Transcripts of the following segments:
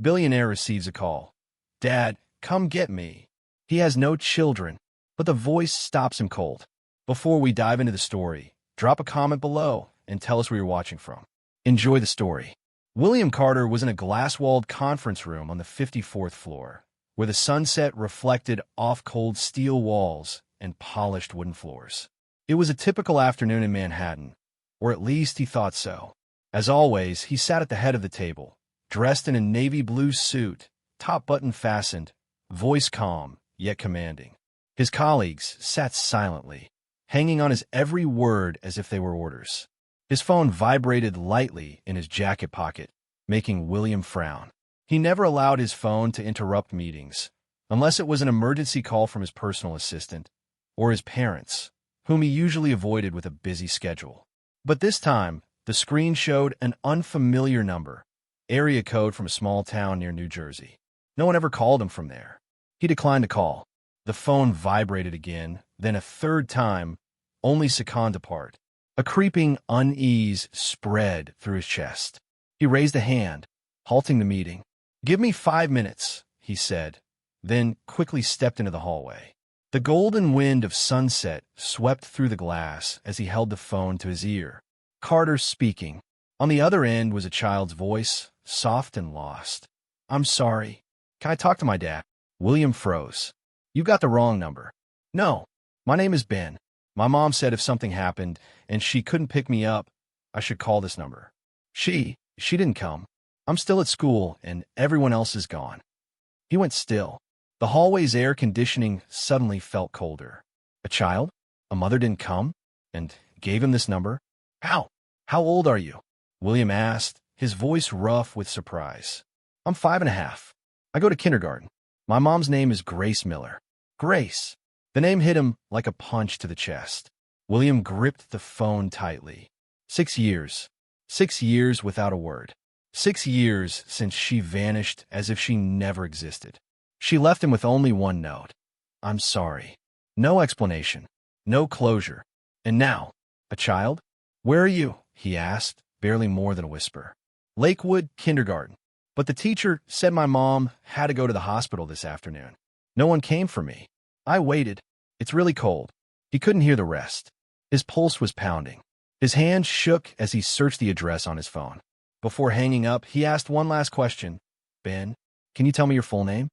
Billionaire receives a call. Dad, come get me. He has no children, but the voice stops him cold. Before we dive into the story, drop a comment below and tell us where you're watching from. Enjoy the story. William Carter was in a glass-walled conference room on the 54th floor, where the sunset reflected off cold steel walls and polished wooden floors. It was a typical afternoon in Manhattan, or at least he thought so. As always, he sat at the head of the table, dressed in a navy blue suit, top button fastened, voice calm, yet commanding. His colleagues sat silently, hanging on his every word as if they were orders. His phone vibrated lightly in his jacket pocket, making William frown. He never allowed his phone to interrupt meetings, unless it was an emergency call from his personal assistant or his parents, whom he usually avoided with a busy schedule. But this time, the screen showed an unfamiliar number, area code from a small town near New Jersey. No one ever called him from there. He declined to call. The phone vibrated again, then a third time, only seconds apart. A creeping unease spread through his chest. He raised a hand, halting the meeting. "Give me 5 minutes," he said, then quickly stepped into the hallway. The golden wind of sunset swept through the glass as he held the phone to his ear. Carter speaking. On the other end was a child's voice, soft and lost. "I'm sorry. Can I talk to my dad?" William froze. "You got the wrong number." "No, my name is Ben. My mom said if something happened and she couldn't pick me up, I should call this number. She didn't come. I'm still at school and everyone else is gone." He went still. The hallway's air conditioning suddenly felt colder. A child? A mother didn't come? And gave him this number? How? How old are you? William asked, his voice rough with surprise. "I'm 5.5. I go to kindergarten. My mom's name is Grace Miller." Grace. The name hit him like a punch to the chest. William gripped the phone tightly. 6 years. 6 years without a word. 6 years since she vanished as if she never existed. She left him with only one note. "I'm sorry." No explanation. No closure. And now, a child? "Where are you?" he asked, barely more than a whisper. "Lakewood Kindergarten. But the teacher said my mom had to go to the hospital this afternoon. No one came for me. I waited. It's really cold." He couldn't hear the rest. His pulse was pounding. His hand shook as he searched the address on his phone. Before hanging up, he asked one last question. "Ben, can you tell me your full name?"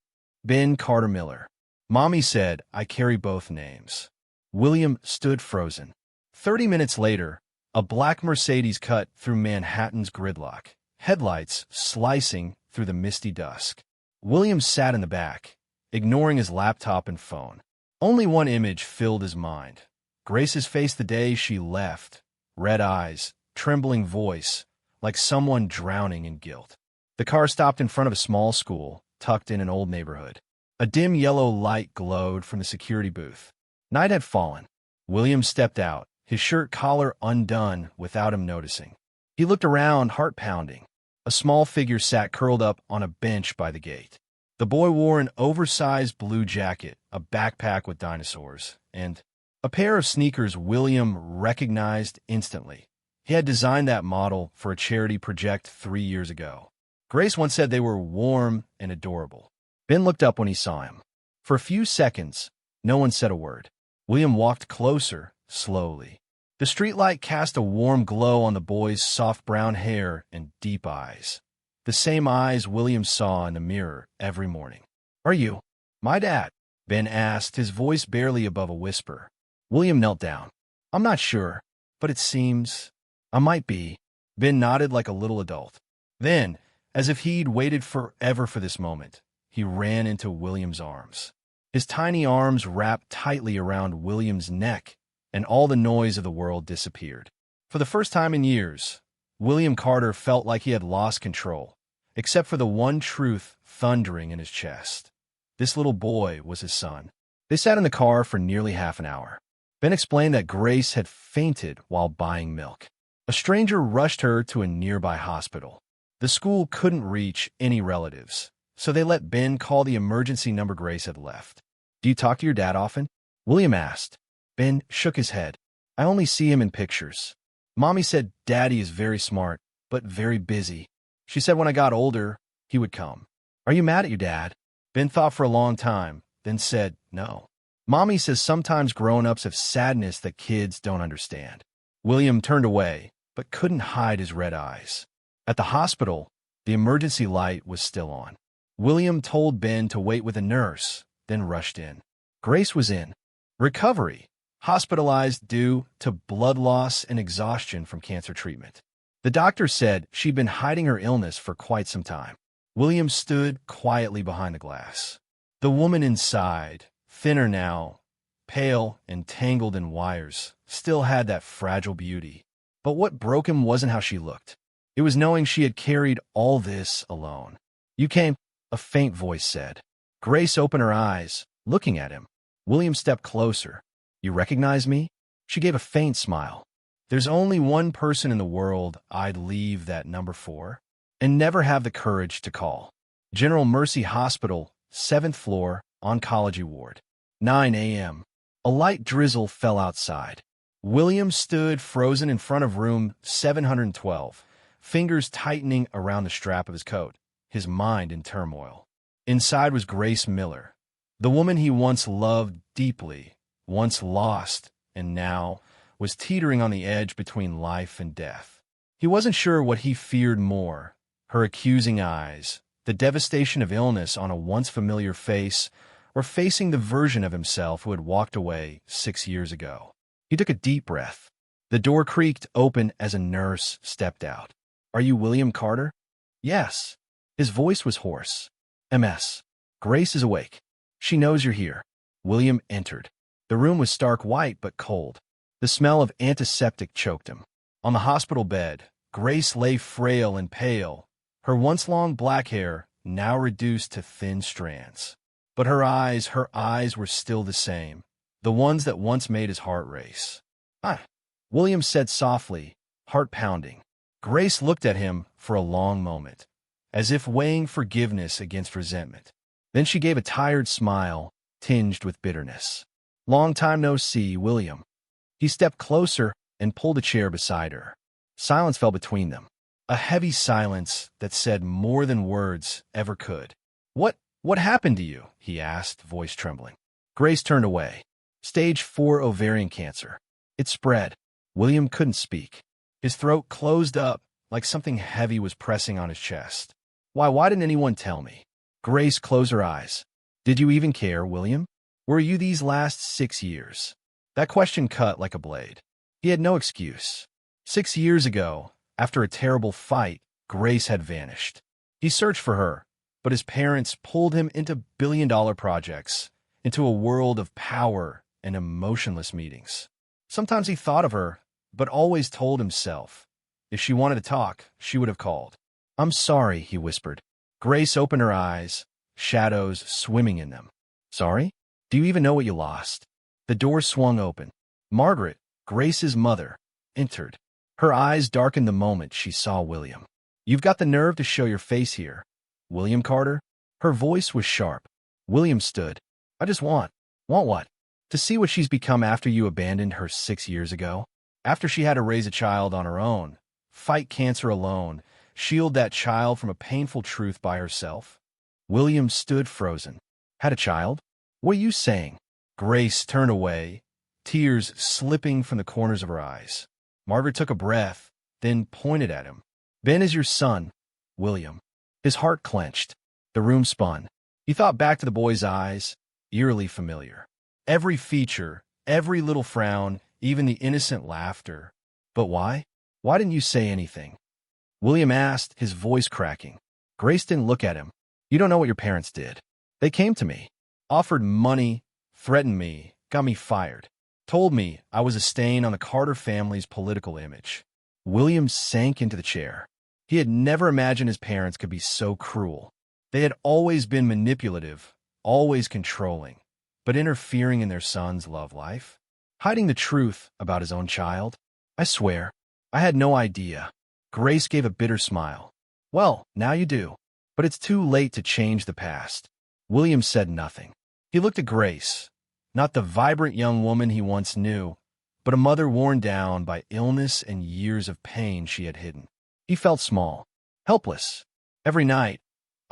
"Ben Carter Miller." "Mommy said I carry both names." William stood frozen. 30 minutes later, a black Mercedes cut through Manhattan's gridlock, headlights slicing through the misty dusk. William sat in the back, ignoring his laptop and phone. Only one image filled his mind. Grace's face the day she left. Red eyes, trembling voice, like someone drowning in guilt. The car stopped in front of a small school, tucked in an old neighborhood. A dim yellow light glowed from the security booth. Night had fallen. William stepped out, his shirt collar undone without him noticing. He looked around, heart pounding. A small figure sat curled up on a bench by the gate. The boy wore an oversized blue jacket, a backpack with dinosaurs, and a pair of sneakers William recognized instantly. He had designed that model for a charity project 3 years ago. Grace once said they were warm and adorable. Ben looked up when he saw him. For a few seconds, no one said a word. William walked closer, slowly. The streetlight cast a warm glow on the boy's soft brown hair and deep eyes. The same eyes William saw in the mirror every morning. "Are you my dad?" Ben asked, his voice barely above a whisper. William knelt down. "I'm not sure, but it seems I might be." Ben nodded like a little adult. Then, as if he'd waited forever for this moment, he ran into William's arms. His tiny arms wrapped tightly around William's neck, and all the noise of the world disappeared. For the first time in years, William Carter felt like he had lost control, except for the one truth thundering in his chest. This little boy was his son. They sat in the car for nearly half an hour. Ben explained that Grace had fainted while buying milk. A stranger rushed her to a nearby hospital. The school couldn't reach any relatives, so they let Ben call the emergency number Grace had left. "Do you talk to your dad often?" William asked. Ben shook his head. "I only see him in pictures. Mommy said Daddy is very smart, but very busy. She said when I got older, he would come." Are you mad at your dad? Ben thought for a long time, then said, no. Mommy says sometimes grown-ups have sadness that kids don't understand. William turned away, but couldn't hide his red eyes. At the hospital, the emergency light was still on. William told Ben to wait with a nurse, then rushed in. Grace was in recovery, hospitalized due to blood loss and exhaustion from cancer treatment. The doctor said she'd been hiding her illness for quite some time. William stood quietly behind the glass. The woman inside, thinner now, pale and tangled in wires, still had that fragile beauty. But what broke him wasn't how she looked. It was knowing she had carried all this alone. You came, a faint voice said. Grace opened her eyes, looking at him. William stepped closer. You recognize me? She gave a faint smile. There's only one person in the world I'd leave that number for, and never have the courage to call. General Mercy Hospital, 7th floor, oncology ward. 9 a.m. A light drizzle fell outside. William stood frozen in front of room 712, fingers tightening around the strap of his coat, his mind in turmoil. Inside was Grace Miller, the woman he once loved deeply, once lost, and now was teetering on the edge between life and death. He wasn't sure what he feared more, her accusing eyes, the devastation of illness on a once familiar face, or facing the version of himself who had walked away 6 years ago. He took a deep breath. The door creaked open as a nurse stepped out. Are you William Carter? Yes. His voice was hoarse. MS. Grace is awake. She knows you're here. William entered. The room was stark white but cold. The smell of antiseptic choked him. On the hospital bed, Grace lay frail and pale, her once long black hair now reduced to thin strands. But her eyes were still the same, the ones that once made his heart race. William said softly, heart pounding. Grace looked at him for a long moment, as if weighing forgiveness against resentment. Then she gave a tired smile, tinged with bitterness. Long time no see, William. He stepped closer and pulled a chair beside her. Silence fell between them, a heavy silence that said more than words ever could. What happened to you? He asked, voice trembling. Grace turned away. Stage 4 ovarian cancer. It spread. William couldn't speak. His throat closed up like something heavy was pressing on his chest. Why didn't anyone tell me? Grace closed her eyes. Did you even care, William? Were you these last 6 years? That question cut like a blade. He had no excuse. 6 years ago, after a terrible fight, Grace had vanished. He searched for her, but his parents pulled him into billion-dollar projects, into a world of power and emotionless meetings. Sometimes he thought of her, but always told himself, if she wanted to talk, she would have called. I'm sorry, he whispered. Grace opened her eyes, shadows swimming in them. Sorry? Do you even know what you lost? The door swung open. Margaret, Grace's mother, entered. Her eyes darkened the moment she saw William. You've got the nerve to show your face here. William Carter? Her voice was sharp. William stood. I just want what? To see what she's become after you abandoned her 6 years ago. After she had to raise a child on her own, fight cancer alone, shield that child from a painful truth by herself. William stood frozen. Had a child? What are you saying? Grace turned away, tears slipping from the corners of her eyes. Margaret took a breath, then pointed at him. Ben is your son, William. His heart clenched. The room spun. He thought back to the boy's eyes, eerily familiar. Every feature, every little frown, even the innocent laughter. But why? Why didn't you say anything? William asked, his voice cracking. Grace didn't look at him. You don't know what your parents did. They came to me, offered money, threatened me, got me fired, told me I was a stain on the Carter family's political image. William sank into the chair. He had never imagined his parents could be so cruel. They had always been manipulative, always controlling, but interfering in their son's love life, hiding the truth about his own child. I swear, I had no idea. Grace gave a bitter smile. Well, now you do. But it's too late to change the past. William said nothing. He looked at Grace, not the vibrant young woman he once knew, but a mother worn down by illness and years of pain she had hidden. He felt small, helpless. Every night,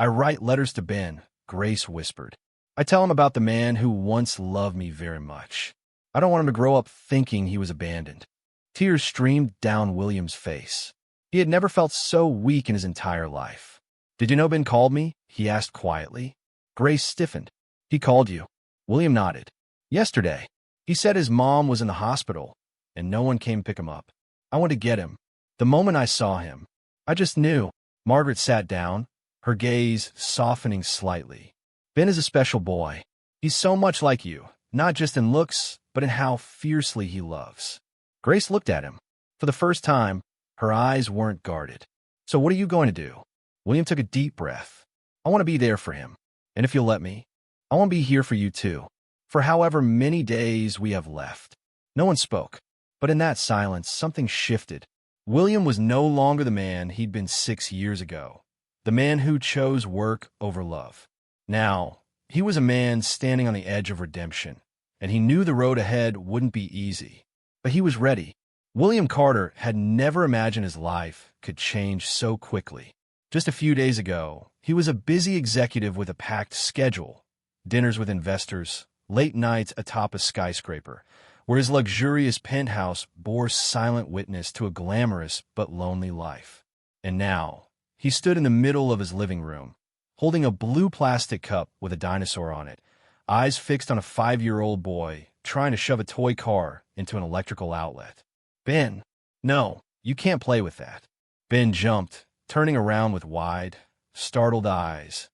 I write letters to Ben, Grace whispered. I tell him about the man who once loved me very much. I don't want him to grow up thinking he was abandoned. Tears streamed down William's face. He had never felt so weak in his entire life. Did you know Ben called me? He asked quietly. Grace stiffened. He called you. William nodded. Yesterday. He said his mom was in the hospital, and no one came to pick him up. I went to get him. The moment I saw him, I just knew. Margaret sat down, her gaze softening slightly. Ben is a special boy. He's so much like you, not just in looks, but in how fiercely he loves. Grace looked at him. For the first time, her eyes weren't guarded. So what are you going to do? William took a deep breath. I want to be there for him. And if you'll let me, I want to be here for you too. For however many days we have left. No one spoke. But in that silence, something shifted. William was no longer the man he'd been 6 years ago. The man who chose work over love. Now, he was a man standing on the edge of redemption, and he knew the road ahead wouldn't be easy. But he was ready. William Carter had never imagined his life could change so quickly. Just a few days ago, he was a busy executive with a packed schedule. Dinners with investors, late nights atop a skyscraper, where his luxurious penthouse bore silent witness to a glamorous but lonely life. And now, he stood in the middle of his living room, holding a blue plastic cup with a dinosaur on it, eyes fixed on a 5-year-old boy trying to shove a toy car into an electrical outlet. Ben, no, you can't play with that. Ben jumped, turning around with wide, startled eyes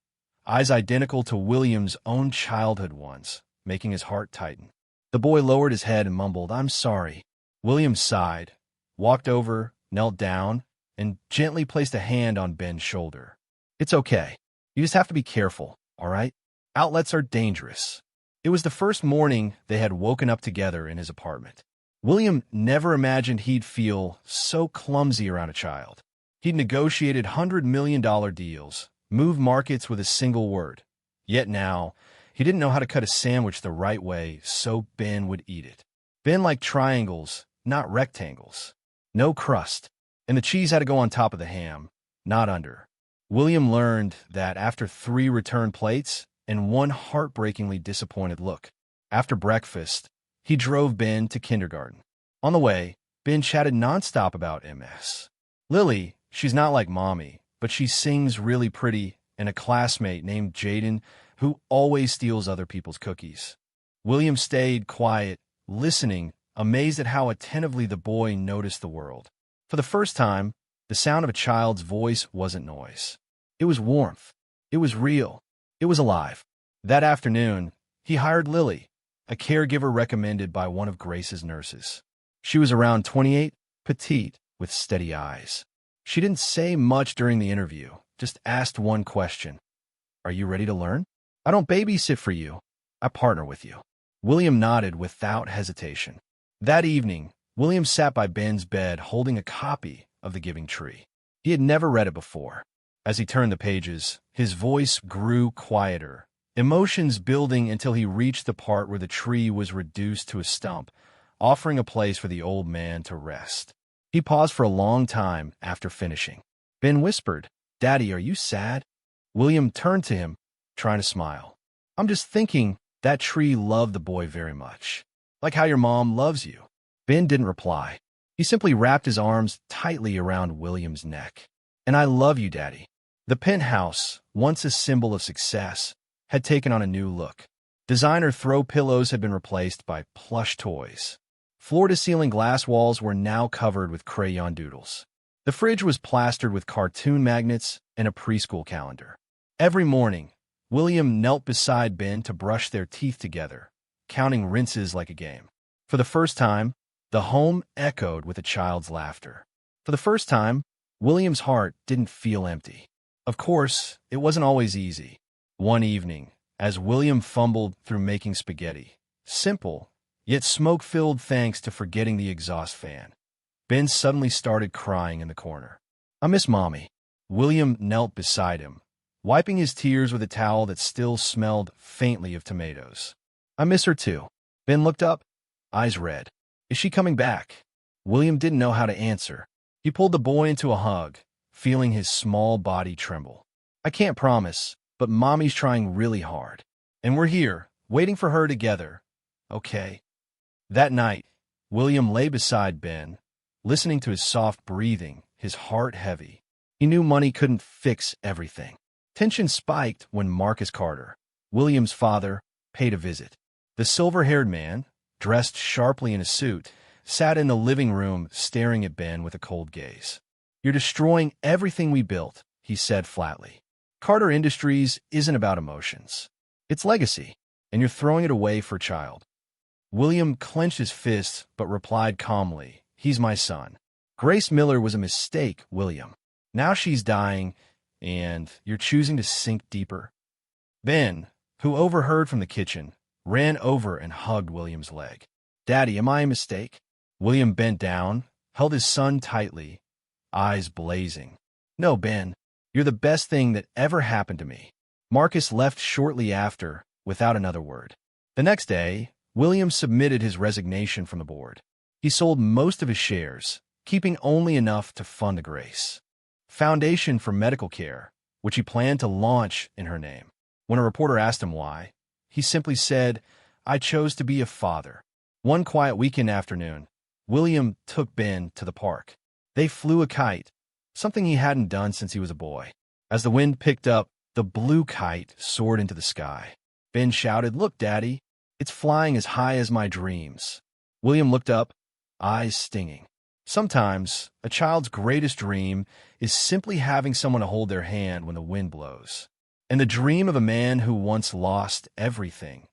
identical to William's own childhood ones, making his heart tighten. The boy lowered his head and mumbled, I'm sorry. William sighed, walked over, knelt down, and gently placed a hand on Ben's shoulder. It's okay. You just have to be careful, all right? Outlets are dangerous. It was the first morning they had woken up together in his apartment. William never imagined he'd feel so clumsy around a child. He'd negotiated $100 million deals, moved markets with a single word. Yet now, he didn't know how to cut a sandwich the right way so Ben would eat it. Ben liked triangles, not rectangles. No crust. And the cheese had to go on top of the ham, not under. William learned that after 3 return plates and 1 heartbreakingly disappointed look. After breakfast, he drove Ben to kindergarten. On the way, Ben chatted nonstop about MS. Lily, she's not like Mommy, but she sings really pretty, and a classmate named Jaden who always steals other people's cookies. William stayed quiet, listening, amazed at how attentively the boy noticed the world. For the first time, the sound of a child's voice wasn't noise. It was warmth. It was real. It was alive. That afternoon, he hired Lily, a caregiver recommended by one of Grace's nurses. She was around 28, petite, with steady eyes. She didn't say much during the interview, just asked one question. Are you ready to learn? I don't babysit for you. I partner with you. William nodded without hesitation. That evening, William sat by Ben's bed holding a copy of The Giving Tree. He had never read it before. As he turned the pages, his voice grew quieter, emotions building until he reached the part where the tree was reduced to a stump, offering a place for the old man to rest. He paused for a long time after finishing. Ben whispered, Daddy, are you sad? William turned to him, trying to smile. I'm just thinking that tree loved the boy very much. Like how your mom loves you. Ben didn't reply. He simply wrapped his arms tightly around William's neck. And I love you, Daddy. The penthouse, once a symbol of success, had taken on a new look. Designer throw pillows had been replaced by plush toys. Floor-to-ceiling glass walls were now covered with crayon doodles. The fridge was plastered with cartoon magnets and a preschool calendar. Every morning, William knelt beside Ben to brush their teeth together, counting rinses like a game. For the first time, the home echoed with a child's laughter. For the first time, William's heart didn't feel empty. Of course, it wasn't always easy. One evening, as William fumbled through making spaghetti, simple, yet smoke-filled thanks to forgetting the exhaust fan, Ben suddenly started crying in the corner. I miss Mommy. William knelt beside him, wiping his tears with a towel that still smelled faintly of tomatoes. I miss her too. Ben looked up, eyes red. Is she coming back? William didn't know how to answer. He pulled the boy into a hug, feeling his small body tremble. I can't promise, but Mommy's trying really hard. And we're here, waiting for her together. Okay. That night, William lay beside Ben, listening to his soft breathing, his heart heavy. He knew money couldn't fix everything. Tension spiked when Marcus Carter, William's father, paid a visit. The silver-haired man, dressed sharply in a suit, sat in the living room staring at Ben with a cold gaze. "You're destroying everything we built," he said flatly. "Carter Industries isn't about emotions. It's legacy, and you're throwing it away for a child." William clenched his fists but replied calmly, "He's my son. Grace Miller was a mistake, William. Now she's dying, and you're choosing to sink deeper." Ben, who overheard from the kitchen, ran over and hugged William's leg. "Daddy, am I a mistake?" William bent down, held his son tightly, eyes blazing. "No, Ben, you're the best thing that ever happened to me." Marcus left shortly after, without another word. The next day, William submitted his resignation from the board. He sold most of his shares, keeping only enough to fund a Grace Foundation for medical care, which he planned to launch in her name. When a reporter asked him why, he simply said, "I chose to be a father." One quiet weekend afternoon, William took Ben to the park. They flew a kite, something he hadn't done since he was a boy. As the wind picked up, the blue kite soared into the sky. Ben shouted, "Look, Daddy, it's flying as high as my dreams." William looked up, eyes stinging. Sometimes, a child's greatest dream is simply having someone to hold their hand when the wind blows. And the dream of a man who once lost everything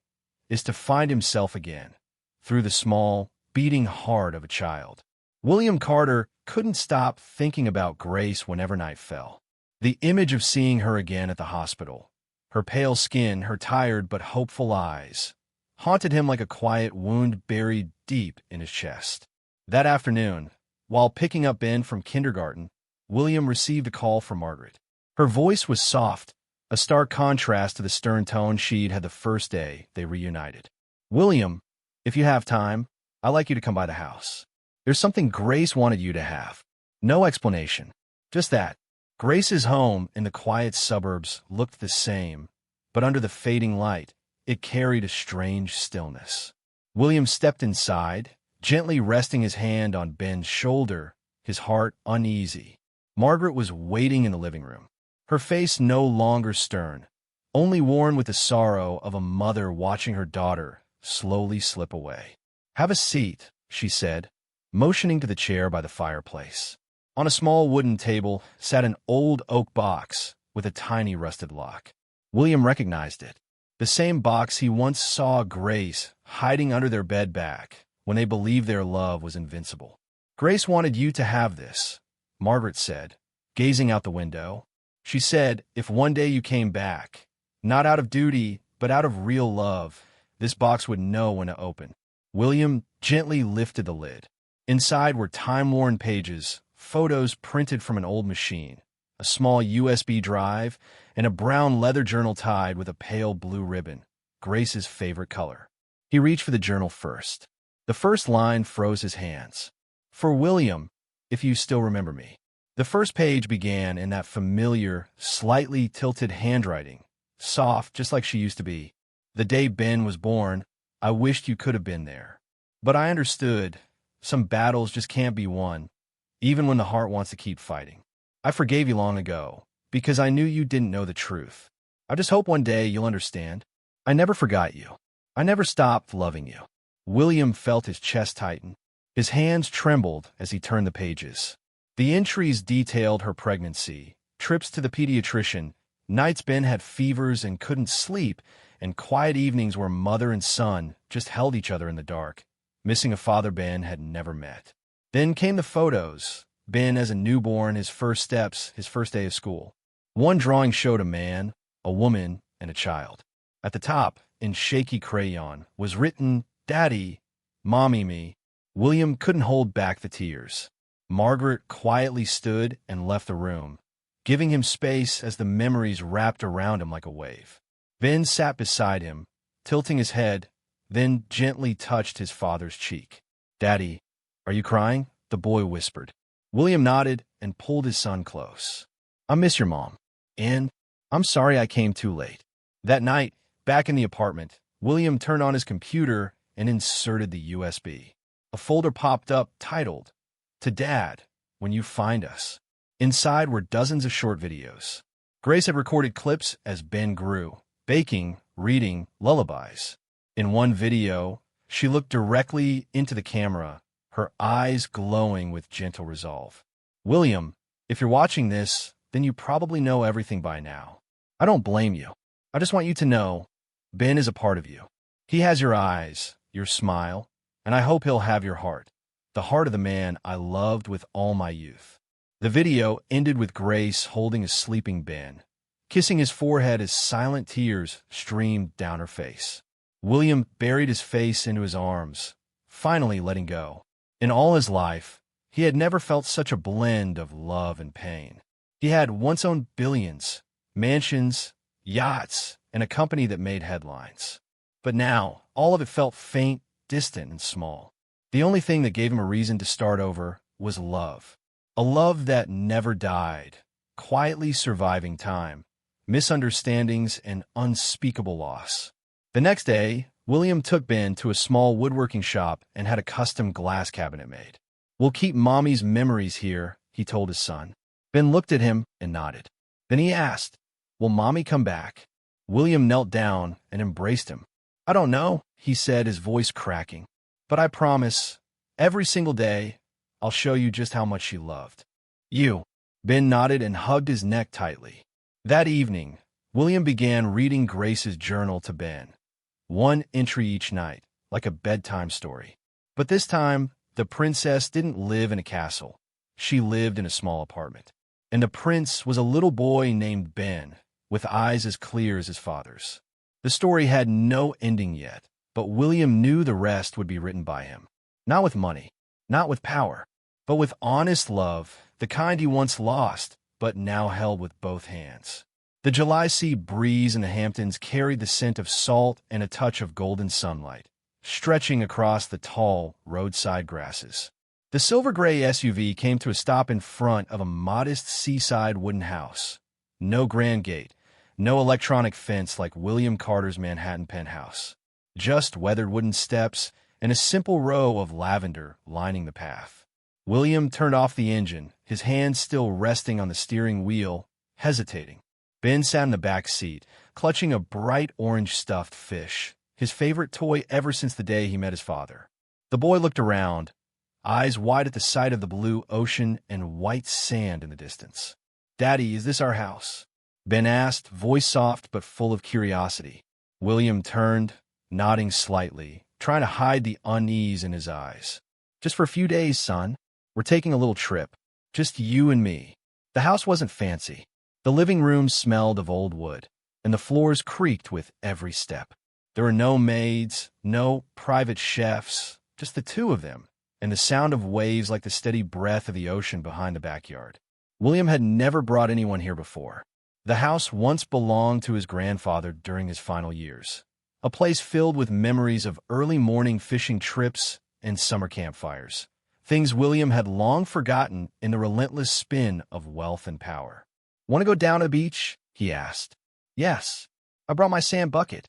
is to find himself again, through the small, beating heart of a child. William Carter couldn't stop thinking about Grace whenever night fell. The image of seeing her again at the hospital, her pale skin, her tired but hopeful eyes, haunted him like a quiet wound buried deep in his chest. That afternoon, while picking up Ben from kindergarten, William received a call from Margaret. Her voice was soft, a stark contrast to the stern tone she'd had the first day they reunited. "William, if you have time, I'd like you to come by the house. There's something Grace wanted you to have." No explanation, just that. Grace's home in the quiet suburbs looked the same, but under the fading light, it carried a strange stillness. William stepped inside, gently resting his hand on Ben's shoulder, his heart uneasy. Margaret was waiting in the living room, her face no longer stern, only worn with the sorrow of a mother watching her daughter slowly slip away. "Have a seat," she said, motioning to the chair by the fireplace. On a small wooden table sat an old oak box with a tiny rusted lock. William recognized it, the same box he once saw Grace hiding under their bed back when they believed their love was invincible. "Grace wanted you to have this," Margaret said, gazing out the window. "She said, if one day you came back, not out of duty, but out of real love, this box would know when to open." William gently lifted the lid. Inside were time-worn pages, photos printed from an old machine, a small USB drive, and a brown leather journal tied with a pale blue ribbon, Grace's favorite color. He reached for the journal first. The first line froze his hands. "For William, if you still remember me." The first page began in that familiar, slightly tilted handwriting, soft just like she used to be. "The day Ben was born, I wished you could have been there. But I understood, some battles just can't be won, even when the heart wants to keep fighting. I forgave you long ago, because I knew you didn't know the truth. I just hope one day you'll understand. I never forgot you. I never stopped loving you." William felt his chest tighten. His hands trembled as he turned the pages. The entries detailed her pregnancy, trips to the pediatrician, nights Ben had fevers and couldn't sleep, and quiet evenings where mother and son just held each other in the dark, missing a father Ben had never met. Then came the photos, Ben as a newborn, his first steps, his first day of school. One drawing showed a man, a woman, and a child. At the top, in shaky crayon, was written, "Daddy, Mommy me." William couldn't hold back the tears. Margaret quietly stood and left the room, giving him space as the memories wrapped around him like a wave. Ben sat beside him, tilting his head, then gently touched his father's cheek. "Daddy, are you crying?" the boy whispered. William nodded and pulled his son close. "I miss your mom. And I'm sorry I came too late. That night, back in the apartment, William turned on his computer and inserted the USB. A folder popped up titled, "To Dad, When You Find Us." Inside were dozens of short videos. Grace had recorded clips as Ben grew, baking, reading, lullabies. In one video, she looked directly into the camera, her eyes glowing with gentle resolve. William, if you're watching this, then you probably know everything by now. I don't blame you. I just want you to know, Ben is a part of you. He has your eyes, your smile, and I hope he'll have your heart, the heart of the man I loved with all my youth. The video ended with Grace holding a sleeping Ben, kissing his forehead as silent tears streamed down her face. William buried his face into his arms, finally letting go. In all his life, he had never felt such a blend of love and pain. He had once owned billions, mansions, yachts, and a company that made headlines. But now, all of it felt faint, distant, and small. The only thing that gave him a reason to start over was love. A love that never died, quietly surviving time, misunderstandings, and unspeakable loss. The next day, William took Ben to a small woodworking shop and had a custom glass cabinet made. "We'll keep Mommy's memories here," he told his son. Ben looked at him and nodded. Then he asked, "Will Mommy come back?" William knelt down and embraced him. "I don't know," he said, his voice cracking. "But I promise, every single day, I'll show you just how much she loved you." Ben nodded and hugged his neck tightly. That evening, William began reading Grace's journal to Ben. One entry each night, like a bedtime story. But this time, the princess didn't live in a castle. She lived in a small apartment. And the prince was a little boy named Ben, with eyes as clear as his father's. The story had no ending yet, but William knew the rest would be written by him. Not with money, not with power, but with honest love, the kind he once lost, but now held with both hands. The July sea breeze in the Hamptons carried the scent of salt and a touch of golden sunlight, stretching across the tall roadside grasses. The silver-gray SUV came to a stop in front of a modest seaside wooden house. No grand gate, no electronic fence like William Carter's Manhattan penthouse. Just weathered wooden steps and a simple row of lavender lining the path. William turned off the engine, his hands still resting on the steering wheel, hesitating. Ben sat in the back seat, clutching a bright orange stuffed fish, his favorite toy ever since the day he met his father. The boy looked around, eyes wide at the sight of the blue ocean and white sand in the distance. "Daddy, is this our house?" Ben asked, voice soft but full of curiosity. William turned, nodding slightly, trying to hide the unease in his eyes. "Just for a few days, son. We're taking a little trip. Just you and me." The house wasn't fancy. The living room smelled of old wood, and the floors creaked with every step. There were no maids, no private chefs, just the two of them, and the sound of waves like the steady breath of the ocean behind the backyard. William had never brought anyone here before. The house once belonged to his grandfather during his final years, a place filled with memories of early morning fishing trips and summer campfires, things William had long forgotten in the relentless spin of wealth and power. "Want to go down to the beach?" he asked. "Yes, I brought my sand bucket."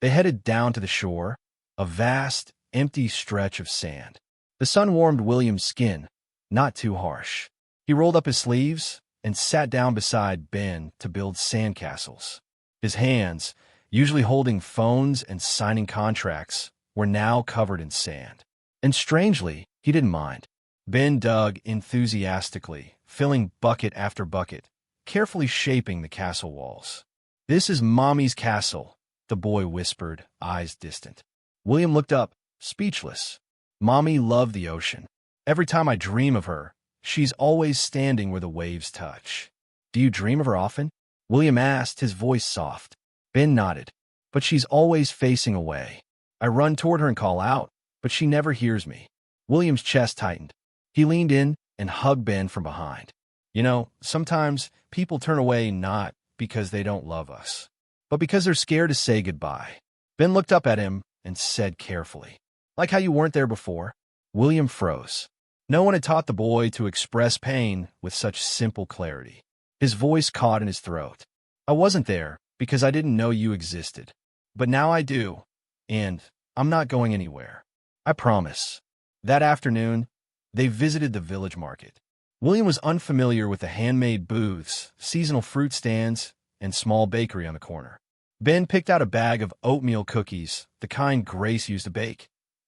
They headed down to the shore, a vast, empty stretch of sand. The sun warmed William's skin, not too harsh. He rolled up his sleeves and sat down beside Ben to build sandcastles. His hands, usually holding phones and signing contracts, were now covered in sand. And strangely, he didn't mind. Ben dug enthusiastically, filling bucket after bucket, carefully shaping the castle walls. "This is Mommy's castle," the boy whispered, eyes distant. William looked up, speechless. "Mommy loved the ocean. Every time I dream of her, she's always standing where the waves touch." "Do you dream of her often?" William asked, his voice soft. Ben nodded. "But she's always facing away. I run toward her and call out, but she never hears me." William's chest tightened. He leaned in and hugged Ben from behind. "You know, sometimes people turn away not because they don't love us, but because they're scared to say goodbye." Ben looked up at him and said carefully, "Like how you weren't there before?" William froze. No one had taught the boy to express pain with such simple clarity. His voice caught in his throat. I wasn't there because I didn't know you existed. But now I do, and I'm not going anywhere. I promise. That afternoon, they visited the village market. William was unfamiliar with the handmade booths, seasonal fruit stands, and small bakery on the corner. Ben picked out a bag of oatmeal cookies, the kind Grace used to bake,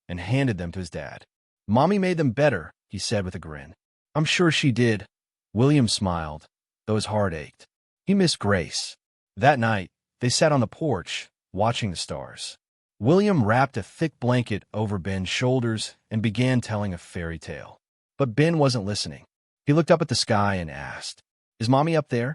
and handed them to his dad. "Mommy made them better," he said with a grin. "I'm sure she did." William smiled, though his heart ached. He missed Grace. That night, they sat on the porch, watching the stars. William wrapped a thick blanket over Ben's shoulders and began telling a fairy tale. But Ben wasn't listening. He looked up at the sky and asked, "Is Mommy up there?"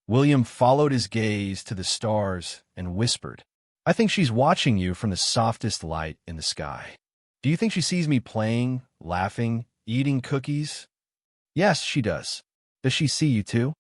William followed his gaze to the stars and whispered, "I think she's watching you from the softest light in the sky. Do you think she sees me playing, laughing, eating cookies?" "Yes, she does." "Does she see you too?"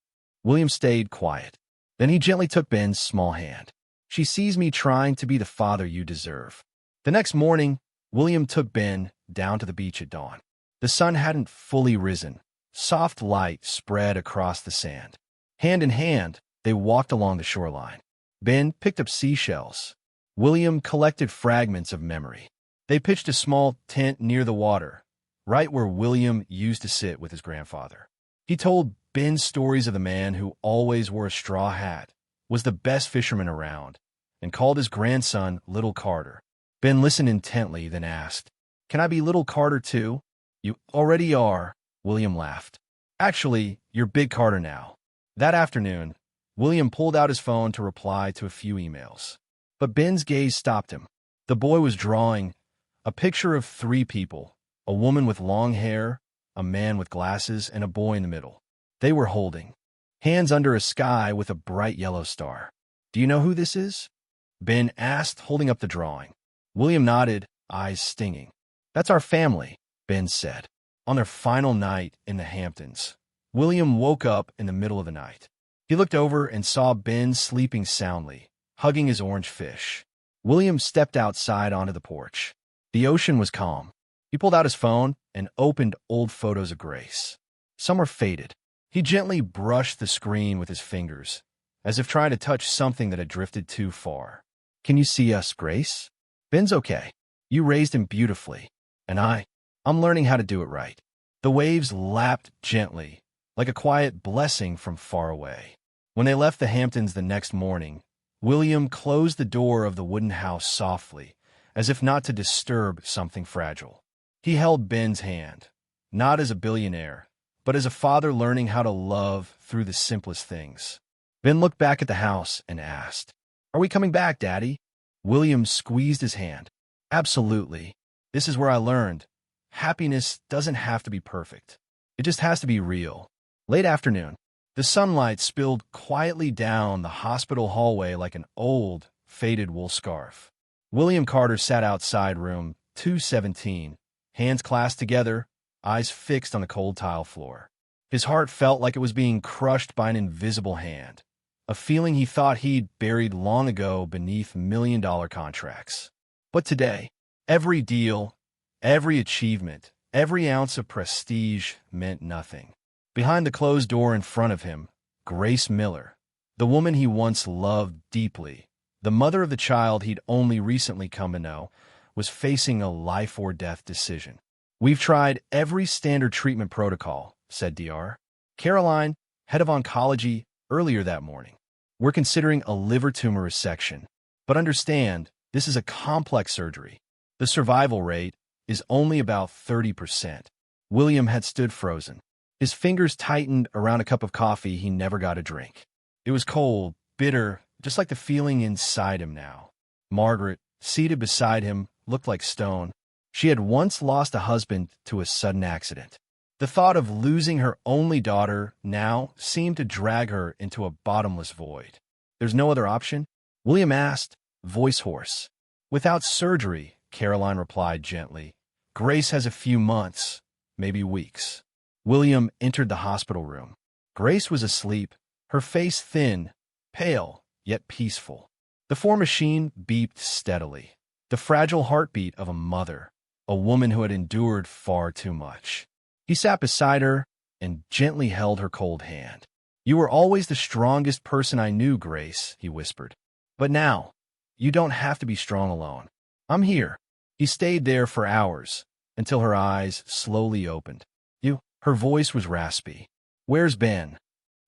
William stayed quiet. Then he gently took Ben's small hand. "She sees me trying to be the father you deserve." The next morning, William took Ben down to the beach at dawn. The sun hadn't fully risen. Soft light spread across the sand. Hand in hand, they walked along the shoreline. Ben picked up seashells. William collected fragments of memory. They pitched a small tent near the water, right where William used to sit with his grandfather. He told Ben stories of the man who always wore a straw hat, was the best fisherman around, and called his grandson Little Carter. Ben listened intently, then asked, "Can I be Little Carter too?" "You already are," William laughed. "Actually, you're Big Carter now." That afternoon, William pulled out his phone to reply to a few emails. But Ben's gaze stopped him. The boy was drawing a picture of three people, a woman with long hair, a man with glasses, and a boy in the middle. They were holding hands under a sky with a bright yellow star. "Do you know who this is?" Ben asked, holding up the drawing. William nodded, eyes stinging. "That's our family," Ben said. On their final night in the Hamptons, William woke up in the middle of the night. He looked over and saw Ben sleeping soundly, hugging his orange fish. William stepped outside onto the porch. The ocean was calm. He pulled out his phone and opened old photos of Grace. Some were faded. He gently brushed the screen with his fingers, as if trying to touch something that had drifted too far. "Can you see us, Grace? Ben's okay. You raised him beautifully. And I'm learning how to do it right." The waves lapped gently, like a quiet blessing from far away. When they left the Hamptons the next morning, William closed the door of the wooden house softly, as if not to disturb something fragile. He held Ben's hand, not as a billionaire, but as a father learning how to love through the simplest things. Ben looked back at the house and asked, "Are we coming back, Daddy?" William squeezed his hand. "Absolutely. This is where I learned. Happiness doesn't have to be perfect. It just has to be real." Late afternoon, the sunlight spilled quietly down the hospital hallway like an old, faded wool scarf. William Carter sat outside room 217, hands clasped together, eyes fixed on the cold tile floor. His heart felt like it was being crushed by an invisible hand, a feeling he thought he'd buried long ago beneath million-dollar contracts. But today, every deal, every achievement, every ounce of prestige meant nothing. Behind the closed door in front of him, Grace Miller, the woman he once loved deeply, the mother of the child he'd only recently come to know, was facing a life-or-death decision. "We've tried every standard treatment protocol," said Dr. Caroline, head of oncology, earlier that morning. "We're considering a liver tumor resection. But understand, this is a complex surgery. The survival rate is only about 30%. William had stood frozen. His fingers tightened around a cup of coffee he never got to drink. It was cold, bitter, just like the feeling inside him now. Margaret, seated beside him, looked like stone. She had once lost a husband to a sudden accident. The thought of losing her only daughter now seemed to drag her into a bottomless void. "There's no other option?" William asked, voice hoarse. "Without surgery," Caroline replied gently. "Grace has a few months, maybe weeks." William entered the hospital room. Grace was asleep, her face thin, pale, yet peaceful. The 4 machine beeped steadily, the fragile heartbeat of a mother, a woman who had endured far too much. He sat beside her and gently held her cold hand. "You were always the strongest person I knew, Grace," he whispered. "But now, you don't have to be strong alone. I'm here." He stayed there for hours, until her eyes slowly opened. "You?" Her voice was raspy. "Where's Ben?"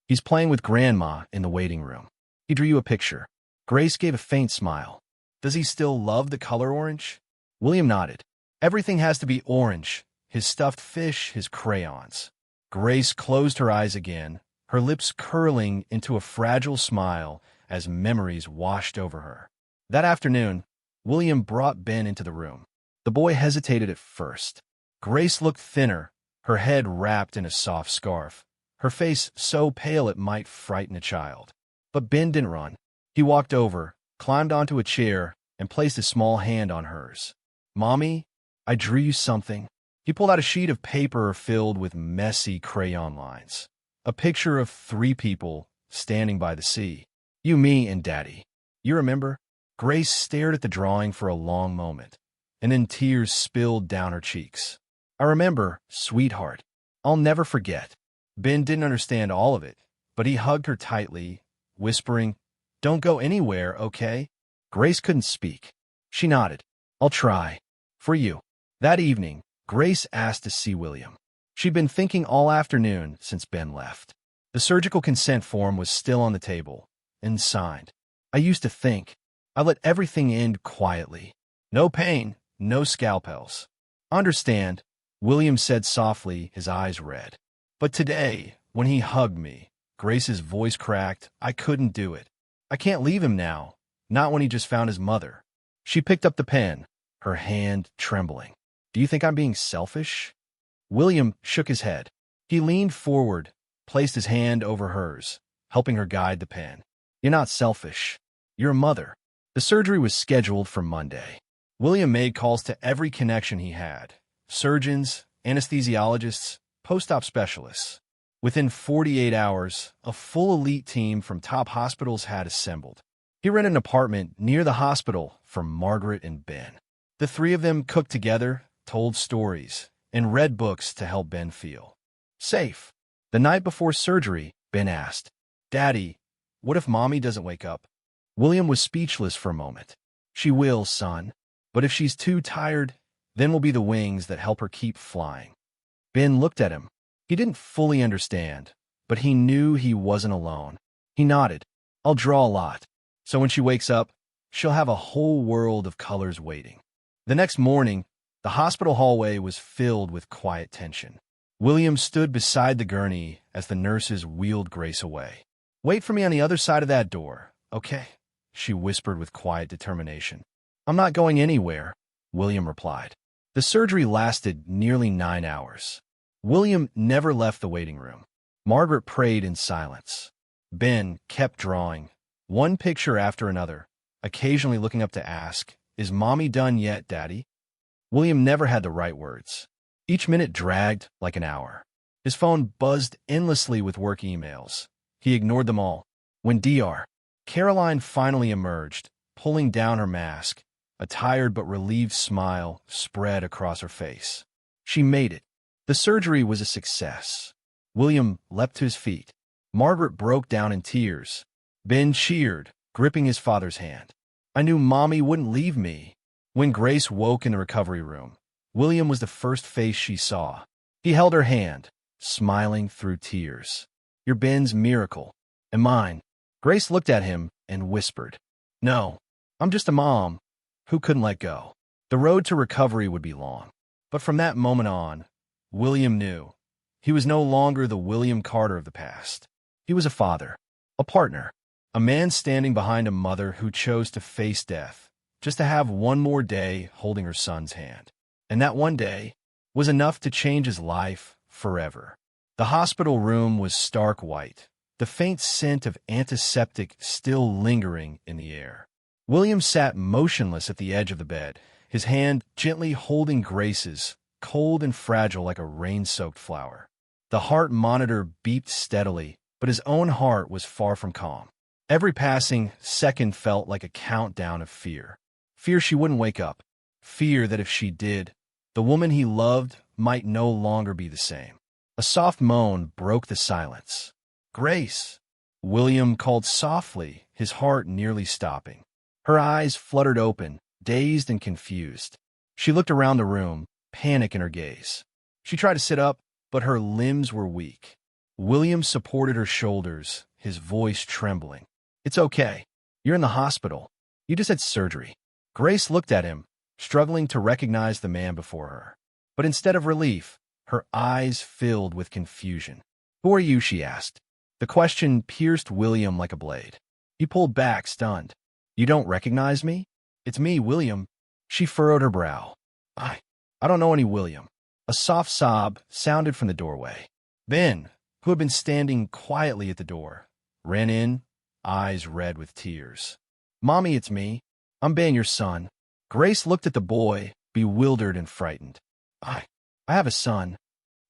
"He's playing with Grandma in the waiting room. He drew you a picture." Grace gave a faint smile. "Does he still love the color orange?" William nodded. "Everything has to be orange. His stuffed fish, his crayons." Grace closed her eyes again, her lips curling into a fragile smile as memories washed over her. That afternoon, William brought Ben into the room. The boy hesitated at first. Grace looked thinner, her head wrapped in a soft scarf, her face so pale it might frighten a child. But Ben didn't run. He walked over, climbed onto a chair, and placed a small hand on hers. "Mommy, I drew you something." He pulled out a sheet of paper filled with messy crayon lines. A picture of 3 people standing by the sea. "You, me, and Daddy. You remember?" Grace stared at the drawing for a long moment, and then tears spilled down her cheeks. "I remember, sweetheart. I'll never forget." Ben didn't understand all of it, but he hugged her tightly, whispering, "Don't go anywhere, okay?" Grace couldn't speak. She nodded. "I'll try. For you." That evening, Grace asked to see William. She'd been thinking all afternoon since Ben left. The surgical consent form was still on the table, and signed. "I used to think. I let everything end quietly. No pain, no scalpels." "Understand," William said softly, his eyes red. "But today, when he hugged me," Grace's voice cracked, "I couldn't do it. I can't leave him now, not when he just found his mother." She picked up the pen, her hand trembling. "Do you think I'm being selfish?" William shook his head. He leaned forward, placed his hand over hers, helping her guide the pen. "You're not selfish. You're a mother." The surgery was scheduled for Monday. William made calls to every connection he had: surgeons, anesthesiologists, post-op specialists. Within 48 hours, a full elite team from top hospitals had assembled. He rented an apartment near the hospital for Margaret and Ben. The 3 of them cooked together, told stories, and read books to help Ben feel safe. The night before surgery, Ben asked, "Daddy, what if Mommy doesn't wake up?" William was speechless for a moment. "She will, son. But if she's too tired, then will be the wings that help her keep flying." Ben looked at him. He didn't fully understand, but he knew he wasn't alone. He nodded. "I'll draw a lot. So when she wakes up, she'll have a whole world of colors waiting." The next morning, the hospital hallway was filled with quiet tension. William stood beside the gurney as the nurses wheeled Grace away. "Wait for me on the other side of that door, okay?" she whispered with quiet determination. "I'm not going anywhere," William replied. The surgery lasted nearly 9 hours. William never left the waiting room. Margaret prayed in silence. Ben kept drawing, one picture after another, occasionally looking up to ask, "Is Mommy done yet, Daddy?" William never had the right words. Each minute dragged like an hour. His phone buzzed endlessly with work emails. He ignored them all. When Dr. Caroline finally emerged, pulling down her mask, a tired but relieved smile spread across her face. She made it. The surgery was a success. William leapt to his feet. Margaret broke down in tears. Ben cheered, gripping his father's hand. "I knew Mommy wouldn't leave me." When Grace woke in the recovery room, William was the first face she saw. He held her hand, smiling through tears. "You're Ben's miracle, and mine." Grace looked at him and whispered, "No, I'm just a mom who couldn't let go." The road to recovery would be long. But from that moment on, William knew. He was no longer the William Carter of the past. He was a father, a partner, a man standing behind a mother who chose to face death, just to have one more day holding her son's hand. And that one day was enough to change his life forever. The hospital room was stark white, the faint scent of antiseptic still lingering in the air. William sat motionless at the edge of the bed, his hand gently holding Grace's, cold and fragile like a rain-soaked flower. The heart monitor beeped steadily, but his own heart was far from calm. Every passing second felt like a countdown of fear. Fear she wouldn't wake up. Fear that if she did, the woman he loved might no longer be the same. A soft moan broke the silence. Grace, William called softly, his heart nearly stopping. Her eyes fluttered open, dazed and confused. She looked around the room, panic in her gaze. She tried to sit up, but her limbs were weak. William supported her shoulders, his voice trembling. "It's okay. You're in the hospital. You just had surgery." Grace looked at him, struggling to recognize the man before her. But instead of relief, her eyes filled with confusion. "Who are you?" she asked. The question pierced William like a blade. He pulled back, stunned. "You don't recognize me?" "It's me, William." She furrowed her brow. I don't know any William." A soft sob sounded from the doorway. Ben, who had been standing quietly at the door, ran in, eyes red with tears. "Mommy, it's me. I'm Ben, your son." Grace looked at the boy, bewildered and frightened. I have a son."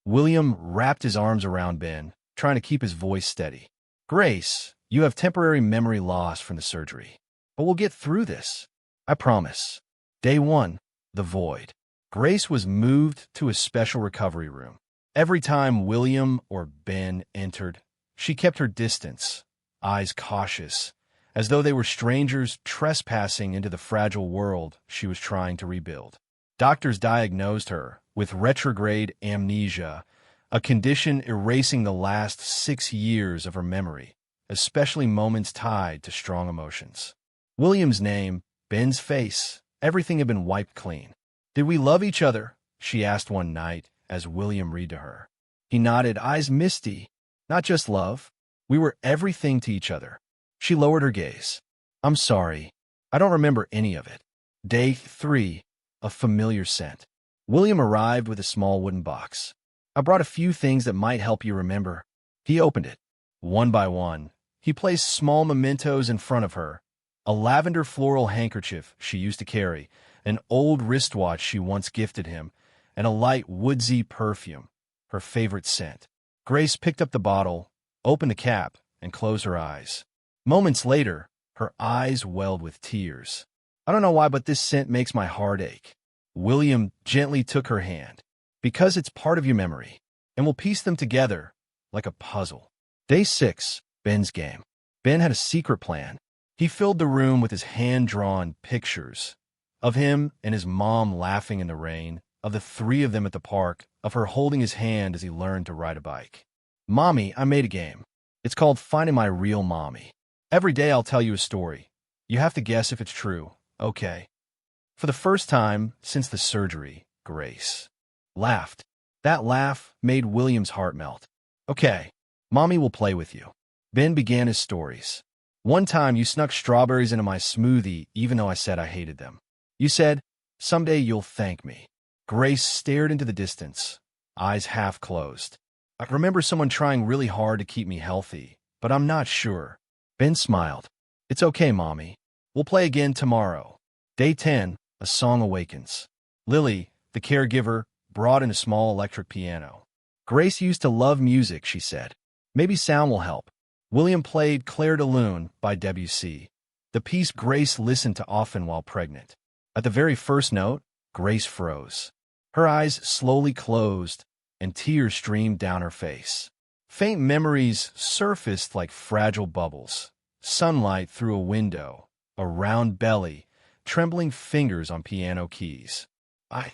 William wrapped his arms around Ben, trying to keep his voice steady. "Grace, you have temporary memory loss from the surgery. But we'll get through this. I promise." Day 1, the void. Grace was moved to a special recovery room. Every time William or Ben entered, she kept her distance, eyes cautious, as though they were strangers trespassing into the fragile world she was trying to rebuild. Doctors diagnosed her with retrograde amnesia, a condition erasing the last 6 years of her memory, especially moments tied to strong emotions. William's name, Ben's face, everything had been wiped clean. "Did we love each other?" she asked one night as William read to her. He nodded, eyes misty. "Not just love. We were everything to each other." She lowered her gaze. "I'm sorry. I don't remember any of it." Day 3, a familiar scent. William arrived with a small wooden box. "I brought a few things that might help you remember." He opened it. One by one, he placed small mementos in front of her. A lavender floral handkerchief she used to carry, an old wristwatch she once gifted him, and a light woodsy perfume, her favorite scent. Grace picked up the bottle, opened the cap, and closed her eyes. Moments later, her eyes welled with tears. "I don't know why, but this scent makes my heart ache." William gently took her hand. "Because it's part of your memory, and we'll piece them together like a puzzle." Day 6, Ben's game. Ben had a secret plan. He filled the room with his hand-drawn pictures of him and his mom laughing in the rain, of the 3 of them at the park, of her holding his hand as he learned to ride a bike. "Mommy, I made a game. It's called Finding My Real Mommy. Every day I'll tell you a story. You have to guess if it's true, okay?" For the first time since the surgery, Grace laughed. That laugh made William's heart melt. "Okay, Mommy will play with you." Ben began his stories. "One time you snuck strawberries into my smoothie even though I said I hated them. You said, 'Someday you'll thank me.'" Grace stared into the distance, eyes half closed. "I remember someone trying really hard to keep me healthy, but I'm not sure." Ben smiled. "It's okay, Mommy. We'll play again tomorrow." Day 10, a song awakens. Lily, the caregiver, brought in a small electric piano. "Grace used to love music," she said. "Maybe sound will help." William played Claire de Lune by Debussy, the piece Grace listened to often while pregnant. At the very first note, Grace froze. Her eyes slowly closed, and tears streamed down her face. Faint memories surfaced like fragile bubbles. Sunlight through a window, a round belly, trembling fingers on piano keys. "I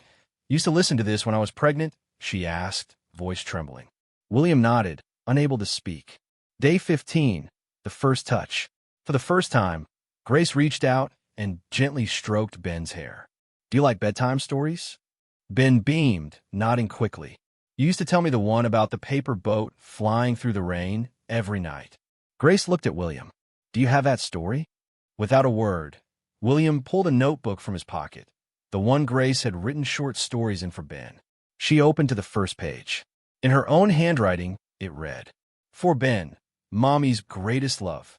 used to listen to this when I was pregnant?" she asked, voice trembling. William nodded, unable to speak. Day 15, the first touch. For the first time, Grace reached out and gently stroked Ben's hair. "Do you like bedtime stories?" Ben beamed, nodding quickly. "You used to tell me the one about the paper boat flying through the rain every night." Grace looked at William. "Do you have that story?" Without a word, William pulled a notebook from his pocket, the one Grace had written short stories in for Ben. She opened to the first page. In her own handwriting, it read, "For Ben, Mommy's greatest love."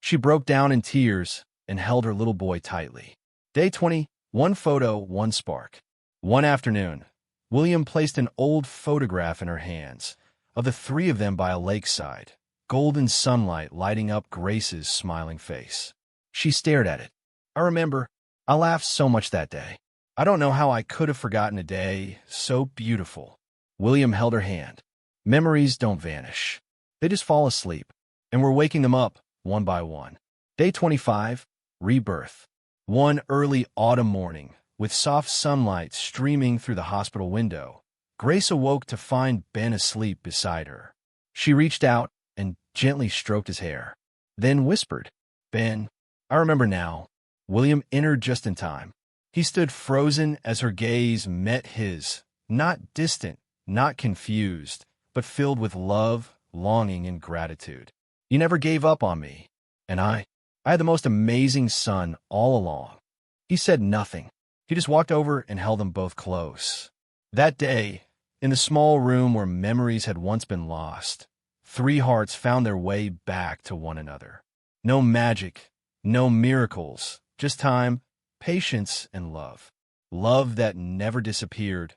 She broke down in tears and held her little boy tightly. Day 20, one photo, one spark. One afternoon, William placed an old photograph in her hands, of the 3 of them by a lakeside, golden sunlight lighting up Grace's smiling face. She stared at it. "I remember, I laughed so much that day. I don't know how I could have forgotten a day so beautiful." William held her hand. "Memories don't vanish. They just fall asleep, and we're waking them up one by one. Day 25, Rebirth. One early autumn morning, with soft sunlight streaming through the hospital window, Grace awoke to find Ben asleep beside her. She reached out and gently stroked his hair, then whispered, "Ben." I remember now. William entered just in time. He stood frozen as her gaze met his, not distant, not confused, but filled with love, longing, and gratitude. "You never gave up on me. And I had the most amazing son all along." He said nothing. He just walked over and held them both close. That day, in the small room where memories had once been lost, three hearts found their way back to one another. No magic, no miracles, just time, patience, and love. Love that never disappeared,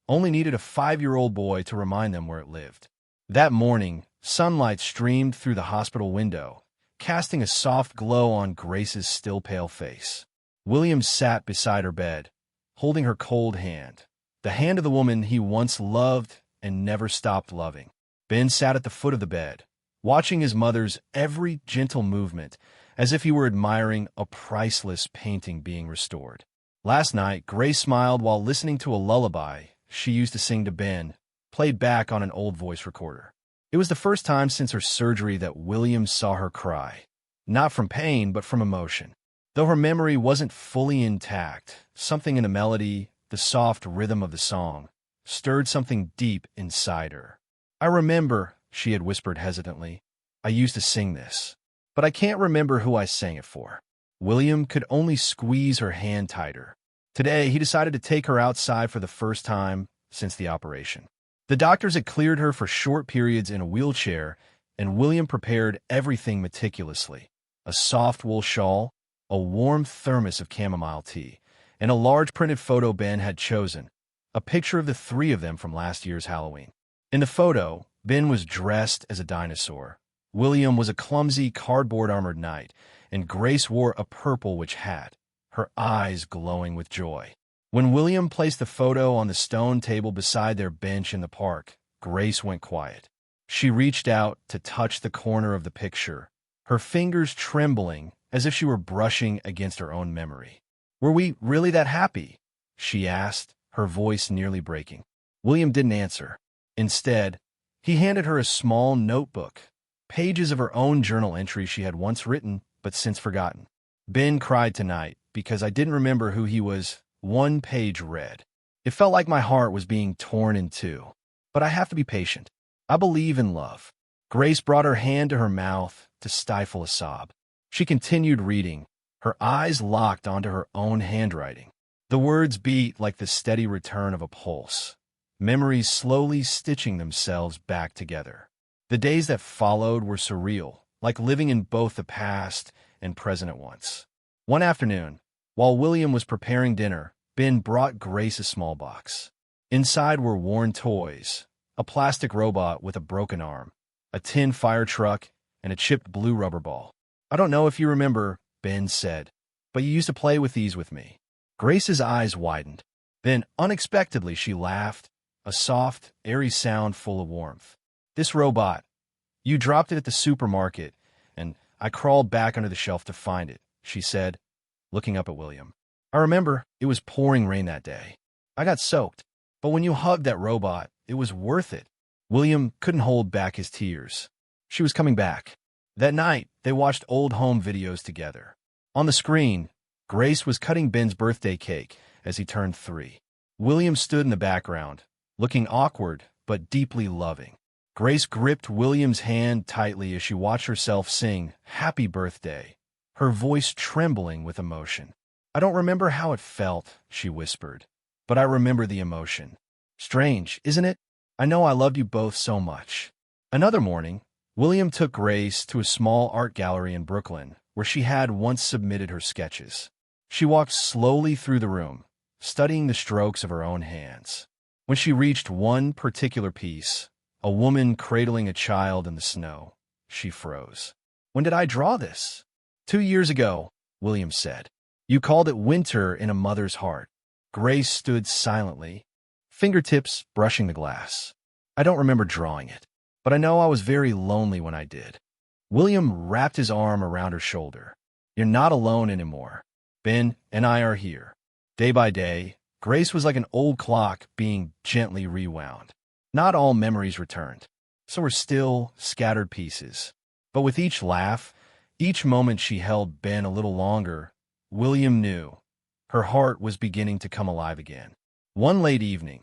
only needed a 5-year-old boy to remind them where it lived. That morning, sunlight streamed through the hospital window, casting a soft glow on Grace's still pale face. William sat beside her bed, holding her cold hand, the hand of the woman he once loved and never stopped loving. Ben sat at the foot of the bed, watching his mother's every gentle movement, as if he were admiring a priceless painting being restored. Last night, Grace smiled while listening to a lullaby she used to sing to Ben, played back on an old voice recorder. It was the first time since her surgery that William saw her cry, not from pain, but from emotion. Though her memory wasn't fully intact, something in the melody, the soft rhythm of the song, stirred something deep inside her. "I remember," she had whispered hesitantly, "I used to sing this, but I can't remember who I sang it for." William could only squeeze her hand tighter. Today, he decided to take her outside for the first time since the operation. The doctors had cleared her for short periods in a wheelchair, and William prepared everything meticulously: a soft wool shawl, a warm thermos of chamomile tea, and a large printed photo Ben had chosen, a picture of the three of them from last year's Halloween. In the photo, Ben was dressed as a dinosaur, William was a clumsy cardboard-armored knight, and Grace wore a purple witch hat, her eyes glowing with joy. When William placed the photo on the stone table beside their bench in the park, Grace went quiet. She reached out to touch the corner of the picture, her fingers trembling as if she were brushing against her own memory. "Were we really that happy?" she asked, her voice nearly breaking. William didn't answer. Instead, he handed her a small notebook, pages of her own journal entries she had once written but since forgotten. "Ben cried tonight because I didn't remember who he was." One page read. "It felt like my heart was being torn in two. But I have to be patient. I believe in love." Grace brought her hand to her mouth to stifle a sob. She continued reading, her eyes locked onto her own handwriting. The words beat like the steady return of a pulse, memories slowly stitching themselves back together. The days that followed were surreal, like living in both the past and present at once. One afternoon, while William was preparing dinner, Ben brought Grace a small box. Inside were worn toys, a plastic robot with a broken arm, a tin fire truck, and a chipped blue rubber ball. "I don't know if you remember," Ben said, "but you used to play with these with me." Grace's eyes widened. Then, unexpectedly, she laughed, a soft, airy sound full of warmth. "This robot, you dropped it at the supermarket, and I crawled back under the shelf to find it," she said, looking up at William. "I remember it was pouring rain that day. I got soaked, but when you hugged that robot, it was worth it." William couldn't hold back his tears. She was coming back. That night, they watched old home videos together. On the screen, Grace was cutting Ben's birthday cake as he turned 3. William stood in the background, looking awkward but deeply loving. Grace gripped William's hand tightly as she watched herself sing "Happy Birthday," her voice trembling with emotion. "I don't remember how it felt," she whispered, "but I remember the emotion. Strange, isn't it? I know I loved you both so much." Another morning, William took Grace to a small art gallery in Brooklyn where she had once submitted her sketches. She walked slowly through the room, studying the strokes of her own hands. When she reached one particular piece, a woman cradling a child in the snow, she froze. "When did I draw this?" 2 years ago, William said. "You called it winter in a mother's heart." Grace stood silently, fingertips brushing the glass. "I don't remember drawing it. but I know I was very lonely when I did. William wrapped his arm around her shoulder. You're not alone anymore. Ben and I are here. Day by day, Grace was like an old clock being gently rewound. Not all memories returned. So were still scattered pieces. But with each laugh, each moment she held Ben a little longer, William knew her heart was beginning to come alive again. One late evening,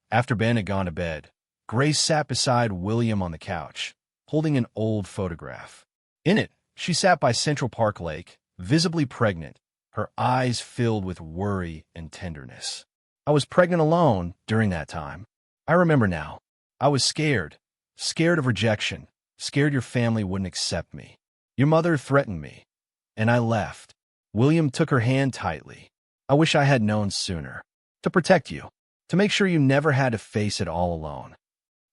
after Ben had gone to bed, Grace sat beside William on the couch, holding an old photograph. In it, she sat by Central Park Lake, visibly pregnant, her eyes filled with worry and tenderness. I was pregnant alone during that time. I remember now. I was scared of rejection, scared your family wouldn't accept me. Your mother threatened me, and I left. William took her hand tightly. I wish I had known sooner. To protect you, to make sure you never had to face it all alone.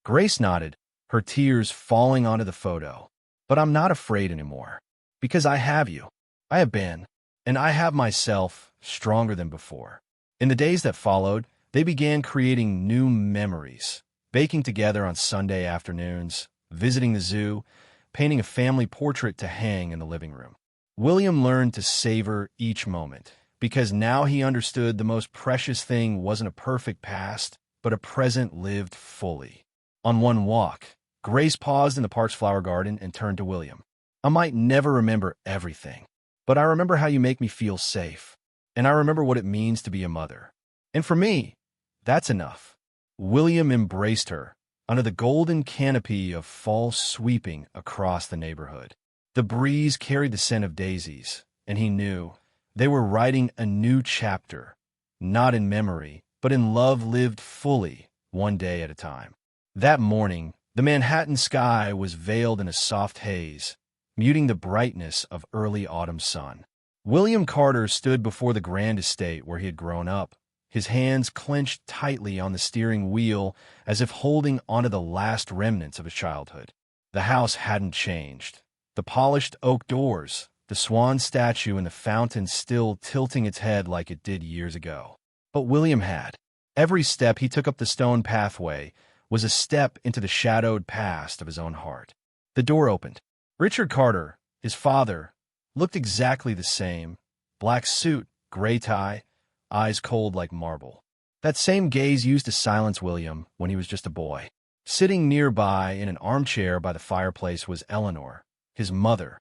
Grace nodded, her tears falling onto the photo. But I'm not afraid anymore, because I have you. I have been, and I have myself stronger than before. In the days that followed, they began creating new memories, baking together on Sunday afternoons, visiting the zoo, painting a family portrait to hang in the living room. William learned to savor each moment, because now he understood the most precious thing wasn't a perfect past, but a present lived fully. On one walk, Grace paused in the park's flower garden and turned to William. I might never remember everything, but I remember how you make me feel safe, and I remember what it means to be a mother. And for me, that's enough. William embraced her, under the golden canopy of fall sweeping across the neighborhood. The breeze carried the scent of daisies, and he knew they were writing a new chapter, not in memory, but in love lived fully, one day at a time. That morning, the Manhattan sky was veiled in a soft haze, muting the brightness of early autumn sun. William Carter stood before the grand estate where he had grown up, his hands clenched tightly on the steering wheel as if holding onto the last remnants of his childhood. The house hadn't changed. The polished oak doors, the swan statue and the fountain still tilting its head like it did years ago. But William had. Every step he took up the stone pathway was a step into the shadowed past of his own heart. The door opened. Richard Carter, his father, looked exactly the same. Black suit, gray tie, eyes cold like marble. That same gaze used to silence William when he was just a boy. Sitting nearby in an armchair by the fireplace was Eleanor, his mother,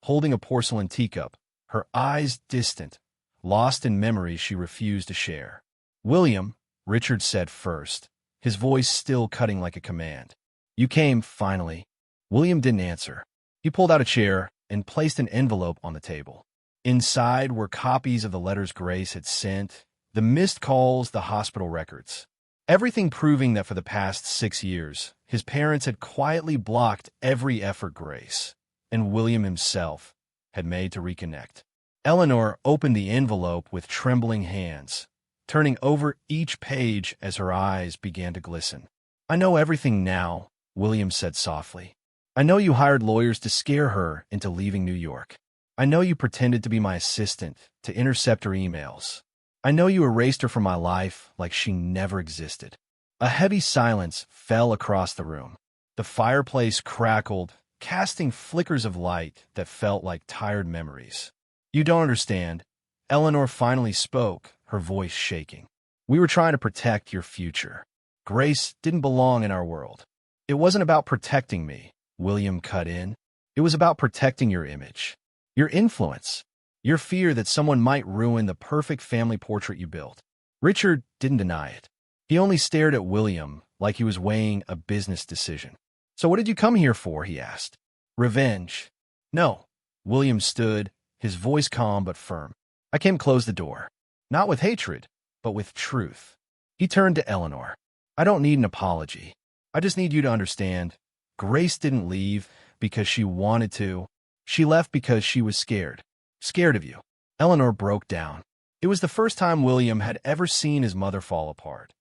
holding a porcelain teacup, her eyes distant, lost in memories she refused to share. William, Richard said first, his voice still cutting like a command. You came, finally. William didn't answer. He pulled out a chair and placed an envelope on the table. Inside were copies of the letters Grace had sent, the missed calls, the hospital records. Everything proving that for the past 6 years, his parents had quietly blocked every effort Grace, and William himself, had made to reconnect. Eleanor opened the envelope with trembling hands, turning over each page as her eyes began to glisten. I know everything now, William said softly. I know you hired lawyers to scare her into leaving New York. I know you pretended to be my assistant, to intercept her emails. I know you erased her from my life like she never existed. A heavy silence fell across the room. The fireplace crackled, casting flickers of light that felt like tired memories. You don't understand. Eleanor finally spoke, her voice shaking. We were trying to protect your future. Grace didn't belong in our world. It wasn't about protecting me, William cut in. It was about protecting your image, your influence, your fear that someone might ruin the perfect family portrait you built. Richard didn't deny it. He only stared at William like he was weighing a business decision. So what did you come here for? He asked. Revenge. No. William stood, his voice calm but firm. I came to close the door. Not with hatred, but with truth. He turned to Eleanor. I don't need an apology. I just need you to understand. Grace didn't leave because she wanted to. She left because she was scared. Scared of you. Eleanor broke down. It was the first time William had ever seen his mother fall apart.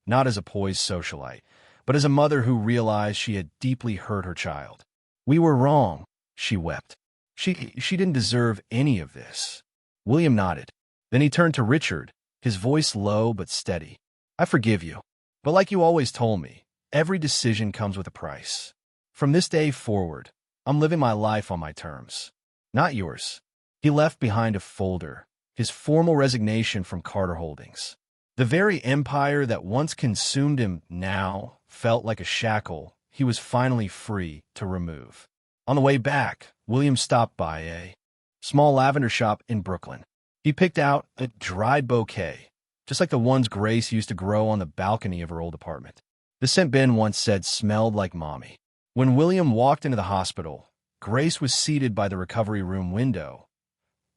Not as a poised socialite, but as a mother who realized she had deeply hurt her child. We were wrong, she wept. She didn't deserve any of this. William nodded. Then he turned to Richard, his voice low but steady. I forgive you. But like you always told me, every decision comes with a price. From this day forward, I'm living my life on my terms, not yours." He left behind a folder, his formal resignation from Carter Holdings. The very empire that once consumed him now felt like a shackle he was finally free to remove. On the way back, William stopped by a small lavender shop in Brooklyn. He picked out a dried bouquet, just like the ones Grace used to grow on the balcony of her old apartment. The scent Ben once said smelled like mommy. When William walked into the hospital, Grace was seated by the recovery room window,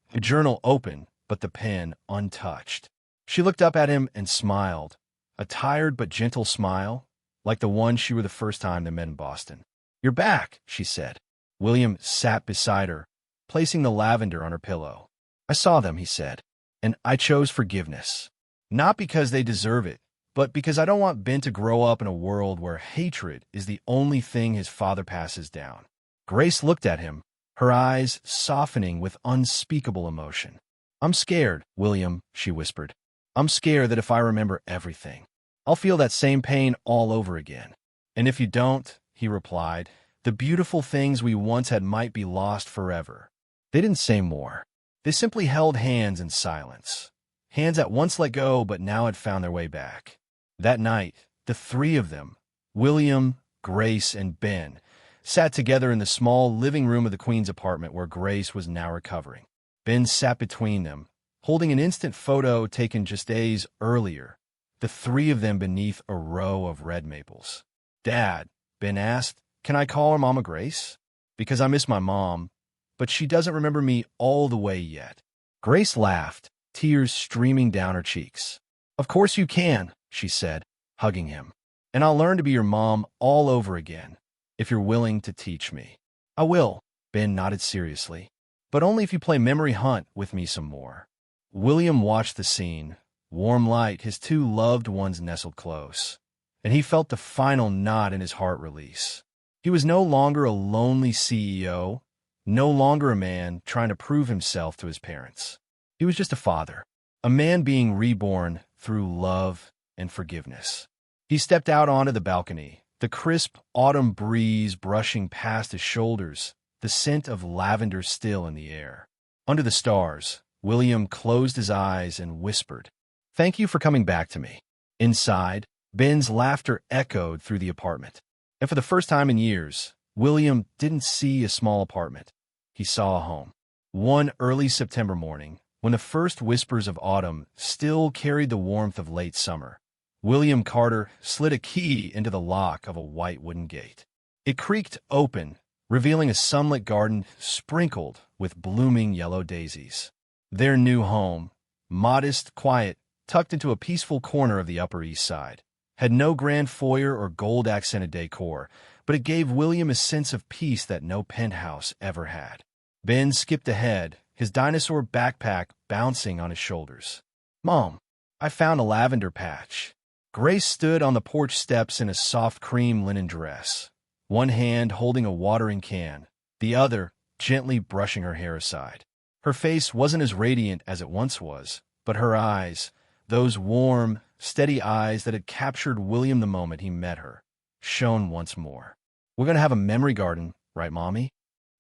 the journal open, but the pen untouched. She looked up at him and smiled, a tired but gentle smile, like the one she were the first time they met in Boston. "You're back," she said. William sat beside her, placing the lavender on her pillow. "I saw them," he said, "and I chose forgiveness. Not because they deserve it, but because I don't want Ben to grow up in a world where hatred is the only thing his father passes down." Grace looked at him, her eyes softening with unspeakable emotion. "I'm scared, William," she whispered. "I'm scared that if I remember everything, I'll feel that same pain all over again." "And if you don't," he replied, "the beautiful things we once had might be lost forever." They didn't say more. They simply held hands in silence. Hands that once let go but now had found their way back. That night, the three of them, William, Grace, and Ben, sat together in the small living room of the Queen's apartment where Grace was now recovering. Ben sat between them, holding an instant photo taken just days earlier, the three of them beneath a row of red maples. "Dad," Ben asked, "can I call her Mama Grace? Because I miss my mom, but she doesn't remember me all the way yet." Grace laughed, tears streaming down her cheeks. "Of course you can," she said, hugging him. "And I'll learn to be your mom all over again, if you're willing to teach me." "I will," Ben nodded seriously, "but only if you play Memory Hunt with me some more." William watched the scene, warm light, his two loved ones nestled close, and he felt the final knot in his heart release. He was no longer a lonely CEO, no longer a man trying to prove himself to his parents. He was just a father, a man being reborn through love and forgiveness. He stepped out onto the balcony, the crisp autumn breeze brushing past his shoulders, the scent of lavender still in the air. Under the stars, William closed his eyes and whispered, "Thank you for coming back to me." Inside, Ben's laughter echoed through the apartment. And for the first time in years, William didn't see a small apartment. He saw a home. One early September morning, when the first whispers of autumn still carried the warmth of late summer, William Carter slid a key into the lock of a white wooden gate. It creaked open, revealing a sunlit garden sprinkled with blooming yellow daisies. Their new home, modest, quiet, tucked into a peaceful corner of the Upper East Side, had no grand foyer or gold-accented decor, but it gave William a sense of peace that no penthouse ever had. Ben skipped ahead, his dinosaur backpack bouncing on his shoulders. "Mom, I found a lavender patch." Grace stood on the porch steps in a soft cream linen dress, one hand holding a watering can, the other gently brushing her hair aside. Her face wasn't as radiant as it once was, but her eyes, those warm, steady eyes that had captured William the moment he met her, shone once more. "We're going to have a memory garden, right, Mommy?"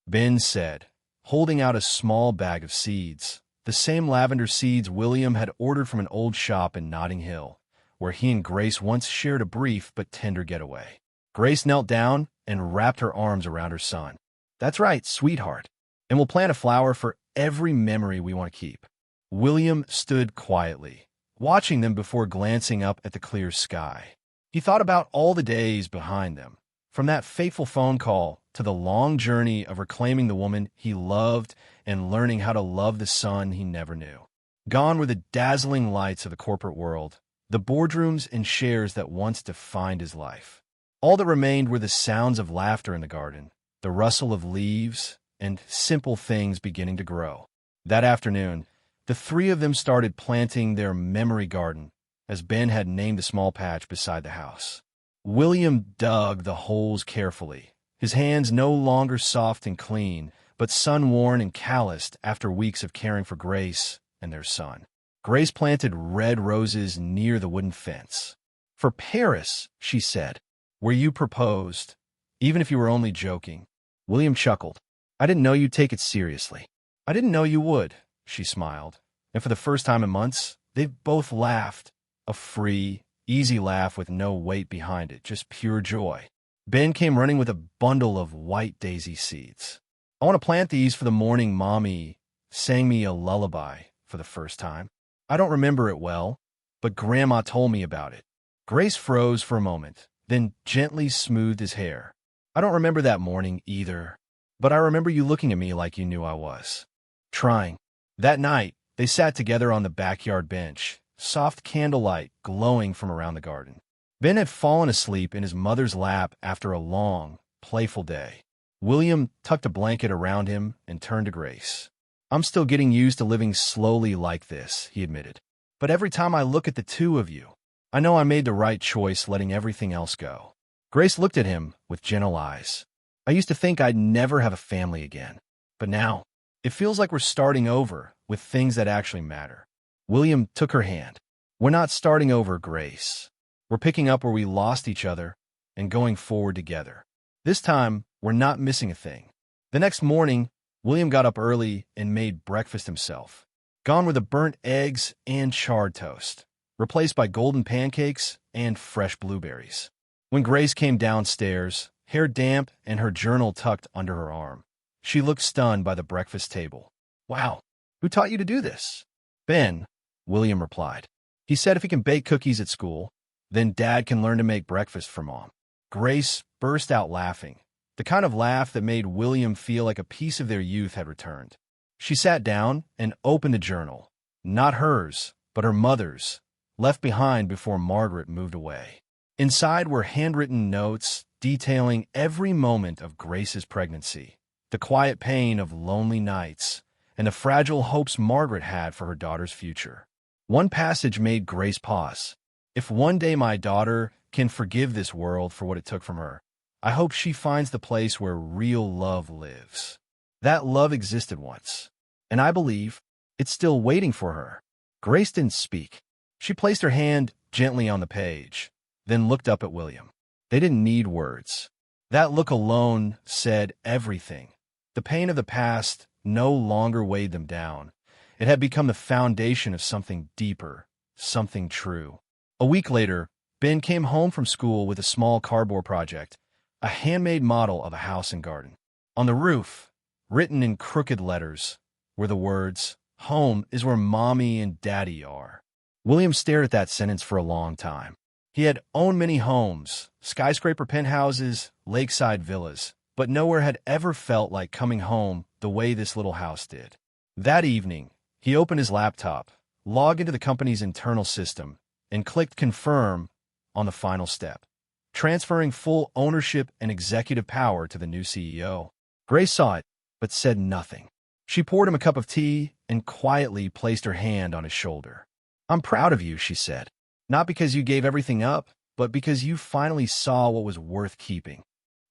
Ben said, holding out a small bag of seeds, the same lavender seeds William had ordered from an old shop in Notting Hill, where he and Grace once shared a brief but tender getaway. Grace knelt down and wrapped her arms around her son. "That's right, sweetheart. And we'll plant a flower for every memory we want to keep." William stood quietly, watching them before glancing up at the clear sky. He thought about all the days behind them, from that fateful phone call to the long journey of reclaiming the woman he loved and learning how to love the son he never knew. Gone were the dazzling lights of the corporate world, the boardrooms and shares that once defined his life. All that remained were the sounds of laughter in the garden, the rustle of leaves, and simple things beginning to grow. That afternoon, the three of them started planting their memory garden, as Ben had named a small patch beside the house. William dug the holes carefully, his hands no longer soft and clean, but sun-worn and calloused after weeks of caring for Grace and their son. Grace planted red roses near the wooden fence. "For Paris," she said, "where you proposed, even if you were only joking. William chuckled. I didn't know you'd take it seriously. I didn't know you would, she smiled. And for the first time in months, they've both laughed. A free, easy laugh with no weight behind it, just pure joy. Ben came running with a bundle of white daisy seeds. I want to plant these for the morning Mommy sang me a lullaby for the first time. I don't remember it well, but Grandma told me about it. Grace froze for a moment, then gently smoothed his hair. I don't remember that morning either, but I remember you looking at me like you knew I was. Trying. That night, they sat together on the backyard bench, soft candlelight glowing from around the garden. Ben had fallen asleep in his mother's lap after a long, playful day. William tucked a blanket around him and turned to Grace. I'm still getting used to living slowly like this, he admitted. But every time I look at the two of you, I know I made the right choice letting everything else go. Grace looked at him with gentle eyes. I used to think I'd never have a family again. But now, it feels like we're starting over with things that actually matter. William took her hand. We're not starting over, Grace. We're picking up where we lost each other and going forward together. This time, we're not missing a thing. The next morning, William got up early and made breakfast himself. Gone were the burnt eggs and charred toast, replaced by golden pancakes and fresh blueberries. When Grace came downstairs, hair damp and her journal tucked under her arm, she looked stunned by the breakfast table. Wow, who taught you to do this? Ben, William replied. He said if he can bake cookies at school, then Dad can learn to make breakfast for Mom. Grace burst out laughing, the kind of laugh that made William feel like a piece of their youth had returned. She sat down and opened a journal, not hers, but her mother's, left behind before Margaret moved away. Inside were handwritten notes detailing every moment of Grace's pregnancy, the quiet pain of lonely nights, and the fragile hopes Margaret had for her daughter's future. One passage made Grace pause. If one day my daughter can forgive this world for what it took from her, I hope she finds the place where real love lives. That love existed once, and I believe it's still waiting for her. Grace didn't speak. She placed her hand gently on the page, then looked up at William. They didn't need words. That look alone said everything. The pain of the past no longer weighed them down. It had become the foundation of something deeper, something true. A week later, Ben came home from school with a small cardboard project, a handmade model of a house and garden. On the roof, written in crooked letters, were the words, "Home is where Mommy and Daddy are." William stared at that sentence for a long time. He had owned many homes, skyscraper penthouses, lakeside villas, but nowhere had ever felt like coming home the way this little house did. That evening, he opened his laptop, logged into the company's internal system, and clicked confirm on the final step, transferring full ownership and executive power to the new CEO. Grace saw it, but said nothing. She poured him a cup of tea and quietly placed her hand on his shoulder. I'm proud of you, she said. Not because you gave everything up, but because you finally saw what was worth keeping.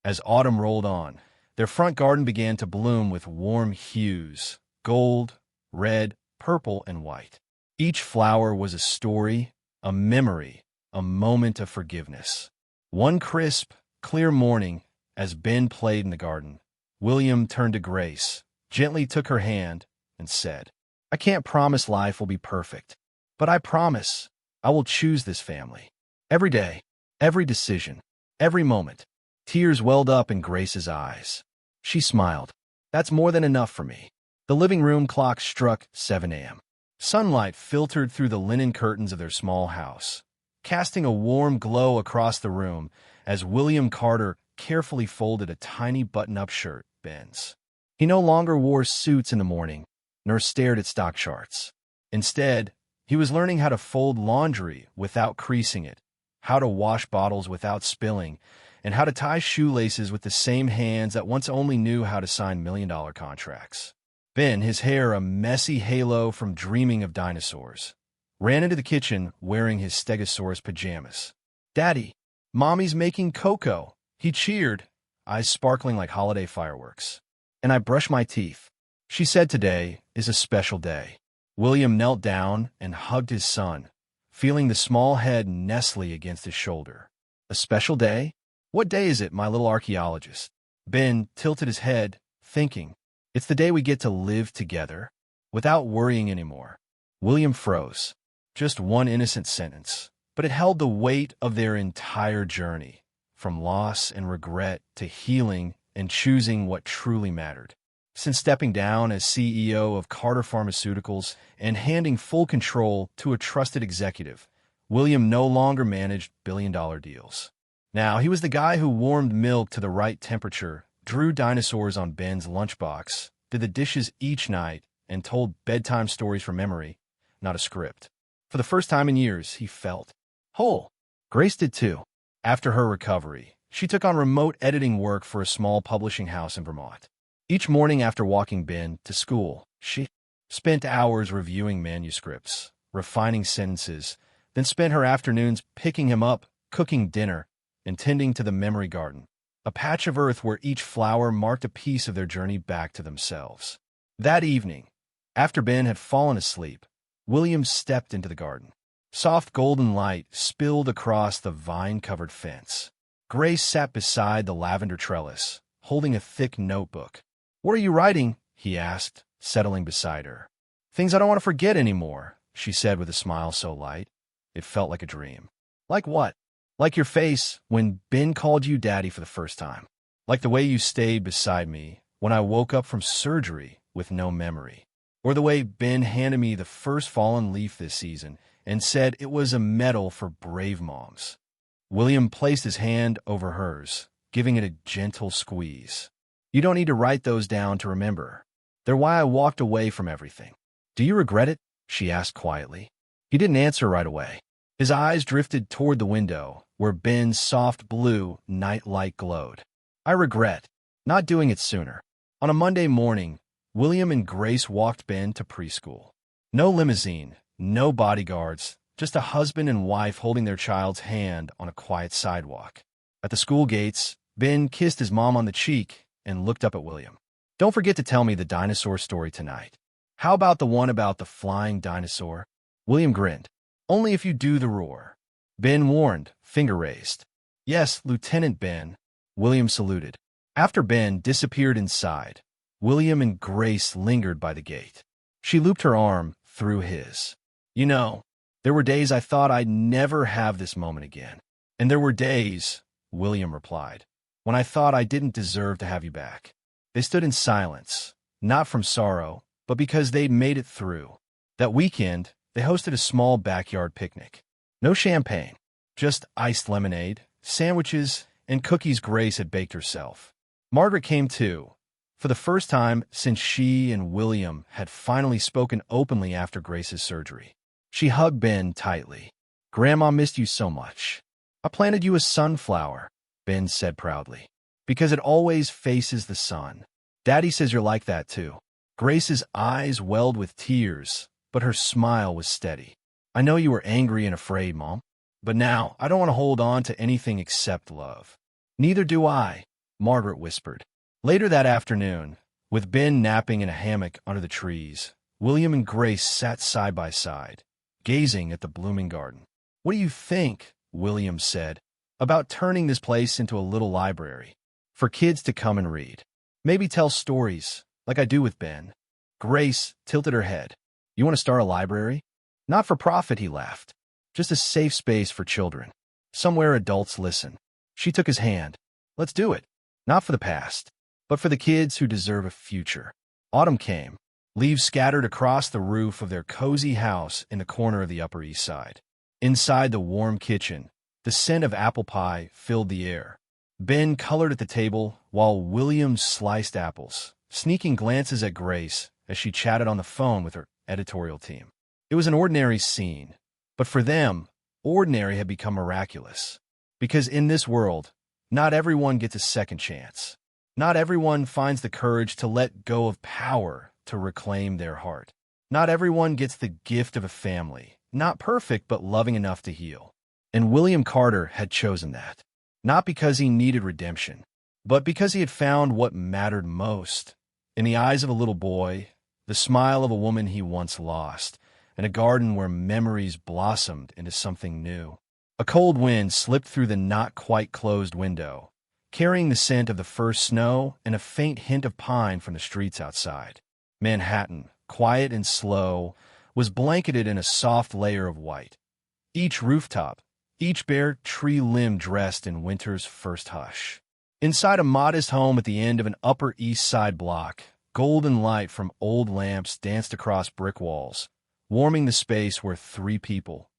As autumn rolled on, their front garden began to bloom with warm hues, gold, red, purple, and white. Each flower was a story, a memory, a moment of forgiveness. One crisp, clear morning, as Ben played in the garden, William turned to Grace, gently took her hand, and said, I can't promise life will be perfect, but I promise I will choose this family. Every day, every decision, every moment. Tears welled up in Grace's eyes. She smiled. That's more than enough for me. The living room clock struck 7 a.m. Sunlight filtered through the linen curtains of their small house, casting a warm glow across the room as William Carter carefully folded a tiny button-up shirt, Ben's. He no longer wore suits in the morning, nor stared at stock charts. Instead, he was learning how to fold laundry without creasing it, how to wash bottles without spilling, and how to tie shoelaces with the same hands that once only knew how to sign million-dollar contracts. Ben, his hair a messy halo from dreaming of dinosaurs, ran into the kitchen wearing his Stegosaurus pajamas. Daddy, Mommy's making cocoa, he cheered, eyes sparkling like holiday fireworks. And I brush my teeth. She said today is a special day. William knelt down and hugged his son, feeling the small head nestle against his shoulder. A special day? What day is it, my little archaeologist? Ben tilted his head, thinking, it's the day we get to live together, without worrying anymore. William froze. Just one innocent sentence, but it held the weight of their entire journey, from loss and regret to healing and choosing what truly mattered. Since stepping down as CEO of Carter Pharmaceuticals and handing full control to a trusted executive, William no longer managed billion-dollar deals. Now, he was the guy who warmed milk to the right temperature, drew dinosaurs on Ben's lunchbox, did the dishes each night, and told bedtime stories from memory, not a script. For the first time in years, he felt whole. Grace did too. After her recovery, she took on remote editing work for a small publishing house in Vermont. Each morning after walking Ben to school, she spent hours reviewing manuscripts, refining sentences, then spent her afternoons picking him up, cooking dinner, and tending to the memory garden, a patch of earth where each flower marked a piece of their journey back to themselves. That evening, after Ben had fallen asleep, William stepped into the garden. Soft golden light spilled across the vine-covered fence. Grace sat beside the lavender trellis, holding a thick notebook. "What are you writing?" he asked, settling beside her. "Things I don't want to forget anymore," she said with a smile so light, it felt like a dream. "Like what?" "Like your face when Ben called you Daddy for the first time. Like the way you stayed beside me when I woke up from surgery with no memory. Or the way Ben handed me the first fallen leaf this season and said it was a medal for brave moms." William placed his hand over hers, giving it a gentle squeeze. "You don't need to write those down to remember. They're why I walked away from everything." "Do you regret it?" she asked quietly. He didn't answer right away. His eyes drifted toward the window, where Ben's soft blue night light glowed. "I regret not doing it sooner." On a Monday morning, William and Grace walked Ben to preschool. No limousine, no bodyguards, just a husband and wife holding their child's hand on a quiet sidewalk. At the school gates, Ben kissed his mom on the cheek and looked up at William. "Don't forget to tell me the dinosaur story tonight. How about the one about the flying dinosaur?" William grinned. "Only if you do the roar." Ben warned, finger raised. "Yes, Lieutenant Ben." William saluted. After Ben disappeared inside, William and Grace lingered by the gate. She looped her arm through his. "You know, there were days I thought I'd never have this moment again. And there were days," William replied, "when I thought I didn't deserve to have you back." They stood in silence, not from sorrow, but because they'd made it through. That weekend, they hosted a small backyard picnic. No champagne, just iced lemonade, sandwiches, and cookies Grace had baked herself. Margaret came too, for the first time since she and William had finally spoken openly after Grace's surgery. She hugged Ben tightly. "Grandma missed you so much. I planted you a sunflower," Ben said proudly, "because it always faces the sun. Daddy says you're like that too." Grace's eyes welled with tears, but her smile was steady. "I know you were angry and afraid, Mom, but now I don't want to hold on to anything except love." "Neither do I," Margaret whispered. Later that afternoon, with Ben napping in a hammock under the trees, William and Grace sat side by side, gazing at the blooming garden. "What do you think," William said, "about turning this place into a little library for kids to come and read? Maybe tell stories, like I do with Ben." Grace tilted her head. "You want to start a library?" "Not for profit," he laughed. "Just a safe space for children. Somewhere adults listen." She took his hand. "Let's do it. Not for the past, but for the kids who deserve a future." Autumn came. Leaves scattered across the roof of their cozy house in the corner of the Upper East Side. Inside the warm kitchen, the scent of apple pie filled the air. Ben colored at the table while William sliced apples, sneaking glances at Grace as she chatted on the phone with her editorial team. It was an ordinary scene, but for them, ordinary had become miraculous. Because in this world, not everyone gets a second chance. Not everyone finds the courage to let go of power to reclaim their heart. Not everyone gets the gift of a family, not perfect but loving enough to heal. And William Carter had chosen that. Not because he needed redemption, but because he had found what mattered most. In the eyes of a little boy, the smile of a woman he once lost, and a garden where memories blossomed into something new. A cold wind slipped through the not-quite-closed window, carrying the scent of the first snow and a faint hint of pine from the streets outside. Manhattan, quiet and slow, was blanketed in a soft layer of white. Each rooftop, each bare tree limb dressed in winter's first hush. Inside a modest home at the end of an Upper East Side block, golden light from old lamps danced across brick walls, warming the space where three people,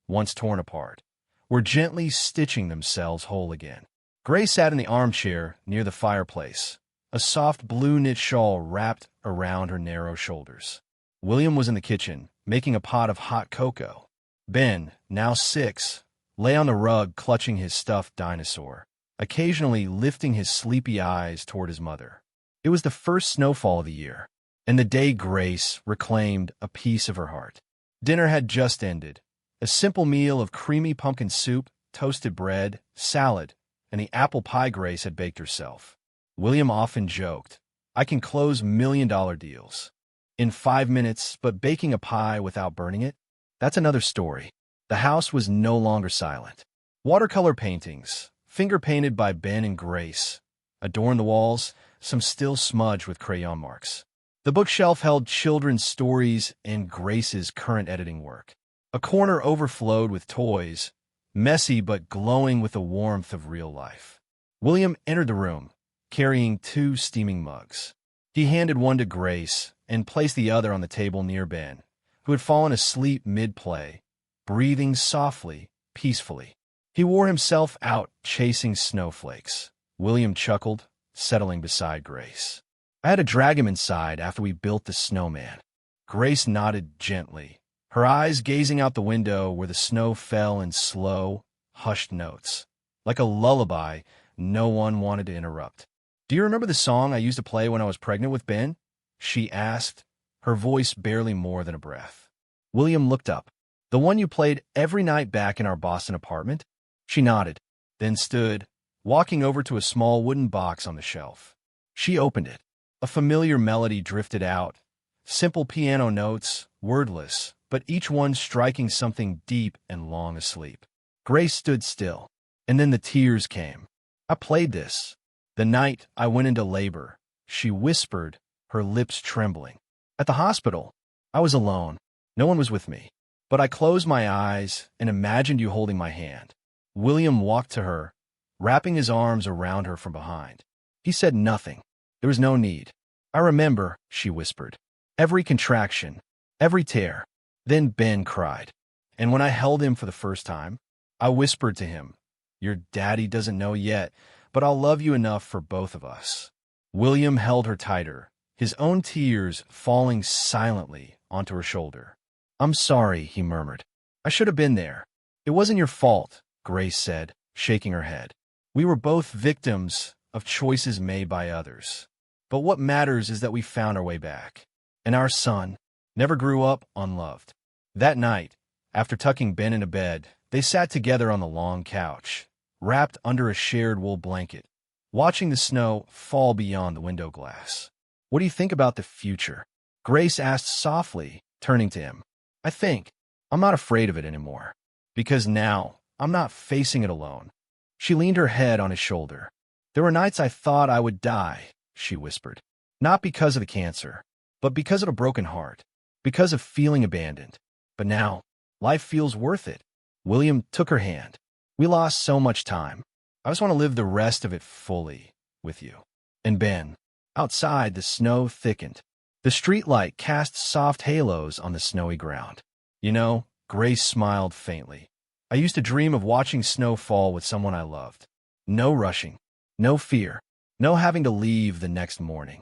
once torn apart, were gently stitching themselves whole again. Grace sat in the armchair near the fireplace, a soft blue knit shawl wrapped around her narrow shoulders. William was in the kitchen, making a pot of hot cocoa. Ben, now 6, lay on the rug clutching his stuffed dinosaur, occasionally lifting his sleepy eyes toward his mother. It was the first snowfall of the year, and the day Grace reclaimed a piece of her heart. Dinner had just ended, a simple meal of creamy pumpkin soup, toasted bread, salad, and the apple pie Grace had baked herself. William often joked, "I can close million-dollar deals in 5 minutes, but baking a pie without burning it? That's another story." The house was no longer silent. Watercolor paintings, finger-painted by Ben and Grace, adorned the walls, some still smudged with crayon marks. The bookshelf held children's stories and Grace's current editing work. A corner overflowed with toys, messy but glowing with the warmth of real life. William entered the room, carrying 2 steaming mugs. He handed one to Grace and placed the other on the table near Ben, who had fallen asleep mid-play, breathing softly, peacefully. He wore himself out chasing snowflakes. William chuckled, settling beside Grace. "I had to drag him inside after we built the snowman." Grace nodded gently, her eyes gazing out the window where the snow fell in slow, hushed notes, like a lullaby no one wanted to interrupt. "Do you remember the song I used to play when I was pregnant with Ben?" she asked, her voice barely more than a breath. William looked up. "The one you played every night back in our Boston apartment?" She nodded, then stood, walking over to a small wooden box on the shelf. She opened it. A familiar melody drifted out, simple piano notes, wordless, but each one striking something deep and long asleep. Grace stood still, and then the tears came. "I played this the night I went into labor," she whispered, her lips trembling. "At the hospital, I was alone. No one was with me. But I closed my eyes and imagined you holding my hand." William walked to her, wrapping his arms around her from behind. He said nothing. There was no need. "I remember," she whispered. "Every contraction, every tear." Then Ben cried. And when I held him for the first time, I whispered to him, "Your daddy doesn't know yet, but I'll love you enough for both of us." William held her tighter, his own tears falling silently onto her shoulder. "I'm sorry," he murmured. "I should have been there." "It wasn't your fault," Grace said, shaking her head. "We were both victims of choices made by others. But what matters is that we found our way back. And our son never grew up unloved." That night, after tucking Ben into bed, they sat together on the long couch, wrapped under a shared wool blanket, watching the snow fall beyond the window glass. "What do you think about the future?" Grace asked softly, turning to him. "I think I'm not afraid of it anymore, because now I'm not facing it alone." She leaned her head on his shoulder. "There were nights I thought I would die," she whispered. "Not because of the cancer, but because of a broken heart, because of feeling abandoned. But now, life feels worth it." William took her hand. "We lost so much time. I just want to live the rest of it fully with you." And Ben. Outside, the snow thickened. The streetlight cast soft halos on the snowy ground. "You know," Grace smiled faintly, "I used to dream of watching snow fall with someone I loved. No rushing, no fear, no having to leave the next morning."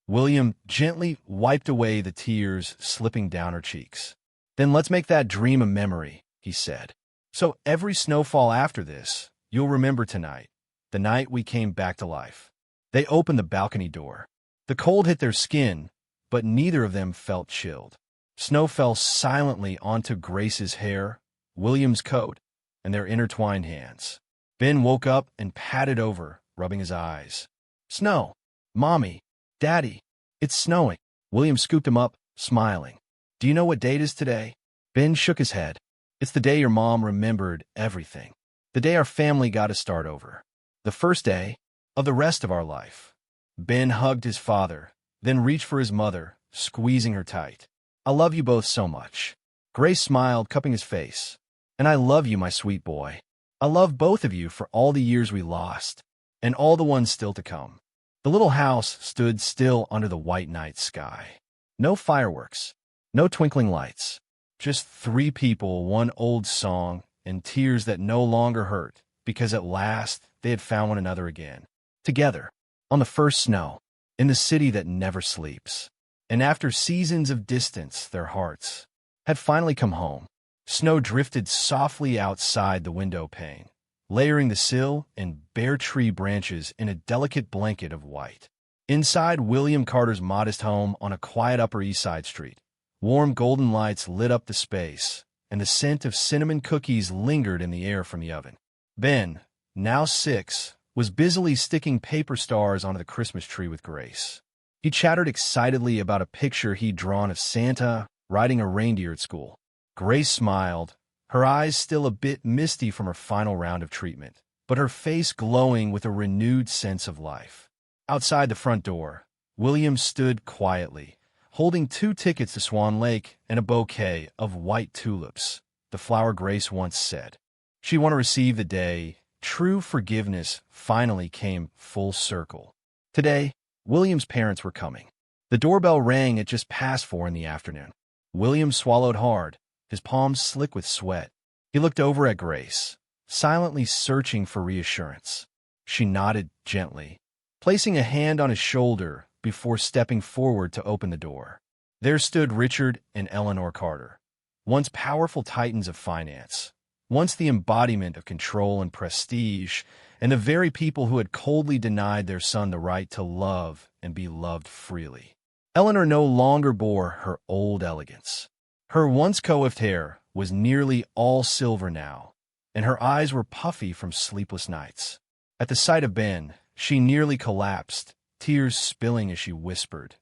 William gently wiped away the tears slipping down her cheeks. "Then let's make that dream a memory," he said. "So every snowfall after this, you'll remember tonight, the night we came back to life." They opened the balcony door. The cold hit their skin, but neither of them felt chilled. Snow fell silently onto Grace's hair, William's coat, and their intertwined hands. Ben woke up and patted over, rubbing his eyes. "Snow! Mommy! Daddy! It's snowing!" William scooped him up, smiling. "Do you know what date is today?" Ben shook his head. It's the day your mom remembered everything. The day our family got to start over. The first day of the rest of our life. Ben hugged his father, then reached for his mother, squeezing her tight. I love you both so much. Grace smiled, cupping his face. And I love you, my sweet boy. I love both of you for all the years we lost, and all the ones still to come. The little house stood still under the white night sky. No fireworks, no twinkling lights. Just three people, one old song, and tears that no longer hurt, because at last they had found one another again. Together, on the first snow, in the city that never sleeps. And after seasons of distance, their hearts had finally come home. Snow drifted softly outside the window pane, layering the sill and bare tree branches in a delicate blanket of white. Inside William Carter's modest home on a quiet Upper East Side street, warm golden lights lit up the space, and the scent of cinnamon cookies lingered in the air from the oven. Ben, now 6, was busily sticking paper stars onto the Christmas tree with Grace. He chattered excitedly about a picture he'd drawn of Santa riding a reindeer at school. Grace smiled, her eyes still a bit misty from her final round of treatment, but her face glowing with a renewed sense of life. Outside the front door, William stood quietly, holding 2 tickets to Swan Lake and a bouquet of white tulips, the flower Grace once said she'd want to receive the day true forgiveness finally came full circle. Today, William's parents were coming. The doorbell rang at just past 4 in the afternoon. William swallowed hard, his palms slick with sweat. He looked over at Grace, silently searching for reassurance. She nodded gently, placing a hand on his shoulder before stepping forward to open the door. There stood Richard and Eleanor Carter, once powerful titans of finance, once the embodiment of control and prestige, and the very people who had coldly denied their son the right to love and be loved freely. Eleanor no longer bore her old elegance. Her once coiffed hair was nearly all silver now, and her eyes were puffy from sleepless nights. At the sight of Ben, she nearly collapsed, tears spilling as she whispered,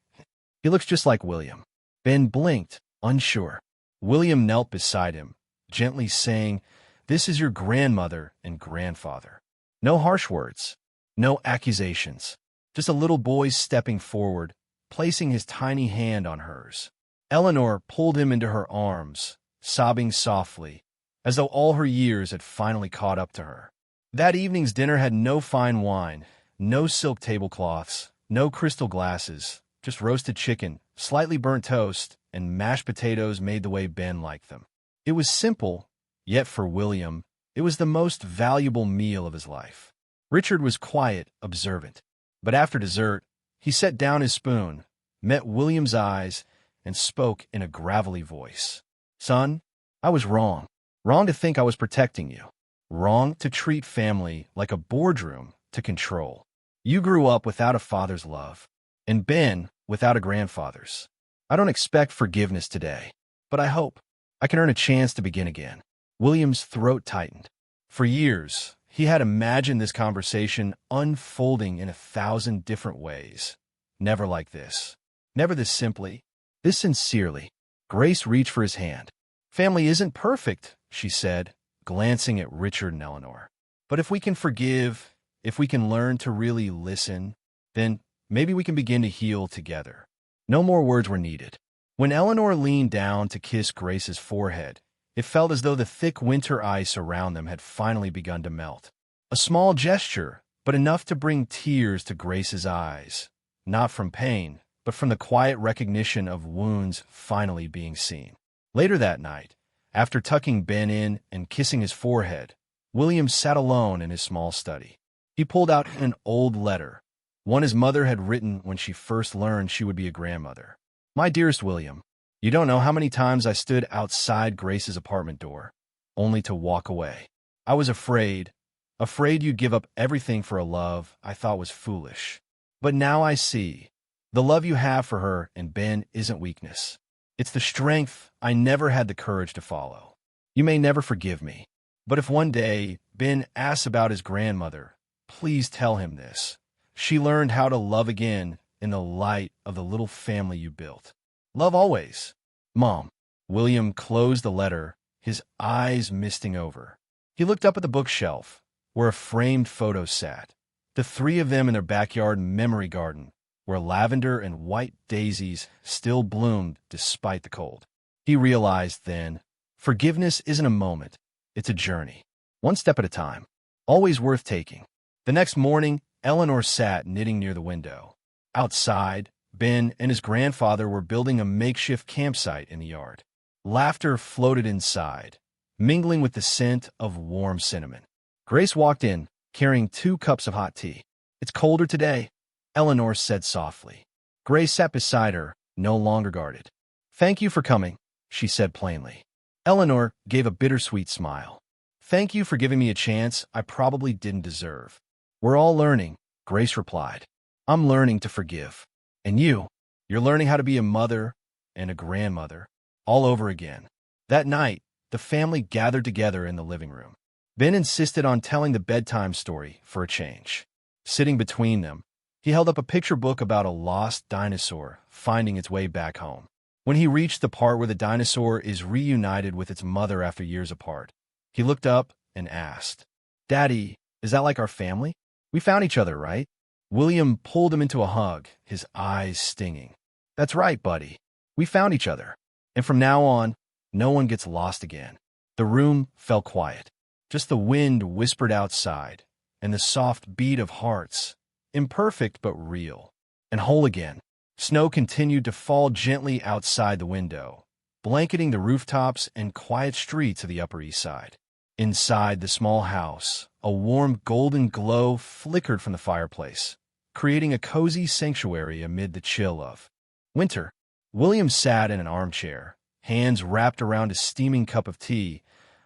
"He looks just like William." Ben blinked, unsure. William knelt beside him, gently saying, "This is your grandmother and grandfather." No harsh words, no accusations, just a little boy stepping forward, placing his tiny hand on hers. Eleanor pulled him into her arms, sobbing softly, as though all her years had finally caught up to her. That evening's dinner had no fine wine, no silk tablecloths, no crystal glasses, just roasted chicken, slightly burnt toast, and mashed potatoes made the way Ben liked them. It was simple, yet for William, it was the most valuable meal of his life. Richard was quiet, observant, but after dessert, he set down his spoon, met William's eyes, and spoke in a gravelly voice. "Son, I was wrong. Wrong to think I was protecting you. Wrong to treat family like a boardroom to control. You grew up without a father's love, and Ben without a grandfather's. I don't expect forgiveness today, but I hope I can earn a chance to begin again." William's throat tightened. For years, he had imagined this conversation unfolding in 1,000 different ways. Never like this. Never this simply. This sincerely. Grace reached for his hand. "Family isn't perfect," she said, glancing at Richard and Eleanor. "But if we can forgive, if we can learn to really listen, then maybe we can begin to heal together." No more words were needed. When Eleanor leaned down to kiss Grace's forehead, it felt as though the thick winter ice around them had finally begun to melt. A small gesture, but enough to bring tears to Grace's eyes, not from pain, but from the quiet recognition of wounds finally being seen. Later that night, after tucking Ben in and kissing his forehead, William sat alone in his small study. He pulled out an old letter, one his mother had written when she first learned she would be a grandmother. "My dearest William, you don't know how many times I stood outside Grace's apartment door, only to walk away. I was afraid you'd give up everything for a love I thought was foolish. But now I see, the love you have for her and Ben isn't weakness. It's the strength I never had the courage to follow. You may never forgive me, but if one day Ben asks about his grandmother, please tell him this. She learned how to love again in the light of the little family you built. Love always. Mom." William closed the letter, his eyes misting over. He looked up at the bookshelf, where a framed photo sat. The three of them in their backyard memory garden, where lavender and white daisies still bloomed despite the cold. He realized then, forgiveness isn't a moment, it's a journey. One step at a time. Always worth taking. The next morning, Eleanor sat knitting near the window. Outside, Ben and his grandfather were building a makeshift campsite in the yard. Laughter floated inside, mingling with the scent of warm cinnamon. Grace walked in, carrying 2 cups of hot tea. "It's colder today," Eleanor said softly. Grace sat beside her, no longer guarded. "Thank you for coming," she said plainly. Eleanor gave a bittersweet smile. "Thank you for giving me a chance I probably didn't deserve." "We're all learning," Grace replied. "I'm learning to forgive. And you're learning how to be a mother and a grandmother all over again." That night, the family gathered together in the living room. Ben insisted on telling the bedtime story for a change. Sitting between them, he held up a picture book about a lost dinosaur finding its way back home. When he reached the part where the dinosaur is reunited with its mother after years apart, he looked up and asked, "Daddy, is that like our family? We found each other, right?" William pulled him into a hug, his eyes stinging. "That's right, buddy. We found each other. And from now on, no one gets lost again." The room fell quiet. Just the wind whispered outside, and the soft beat of hearts, imperfect but real, and whole again. Snow continued to fall gently outside the window, blanketing the rooftops and quiet streets of the Upper East Side. Inside the small house, a warm golden glow flickered from the fireplace, creating a cozy sanctuary amid the chill of winter. William sat in an armchair, hands wrapped around a steaming cup of tea,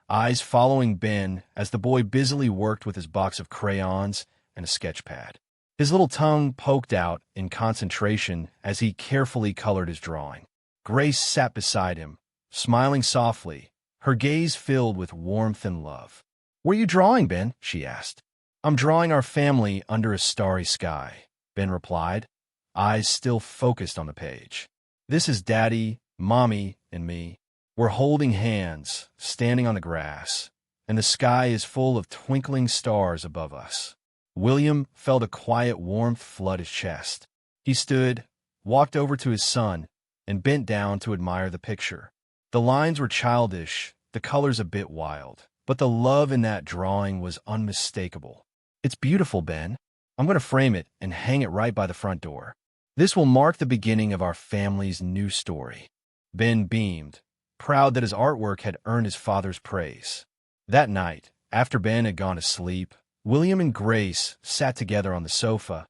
eyes following Ben as the boy busily worked with his box of crayons and a sketch pad. His little tongue poked out in concentration as he carefully colored his drawing. Grace sat beside him, smiling softly, her gaze filled with warmth and love. "What are you drawing, Ben?" she asked. "I'm drawing our family under a starry sky," Ben replied, eyes still focused on the page. "This is Daddy, Mommy, and me. We're holding hands, standing on the grass, and the sky is full of twinkling stars above us." William felt a quiet warmth flood his chest. He stood, walked over to his son, and bent down to admire the picture. The lines were childish, the colors a bit wild, but the love in that drawing was unmistakable. "It's beautiful, Ben. I'm going to frame it and hang it right by the front door. This will mark the beginning of our family's new story." Ben beamed, proud that his artwork had earned his father's praise. That night, after Ben had gone to sleep, William and Grace sat together on the sofa,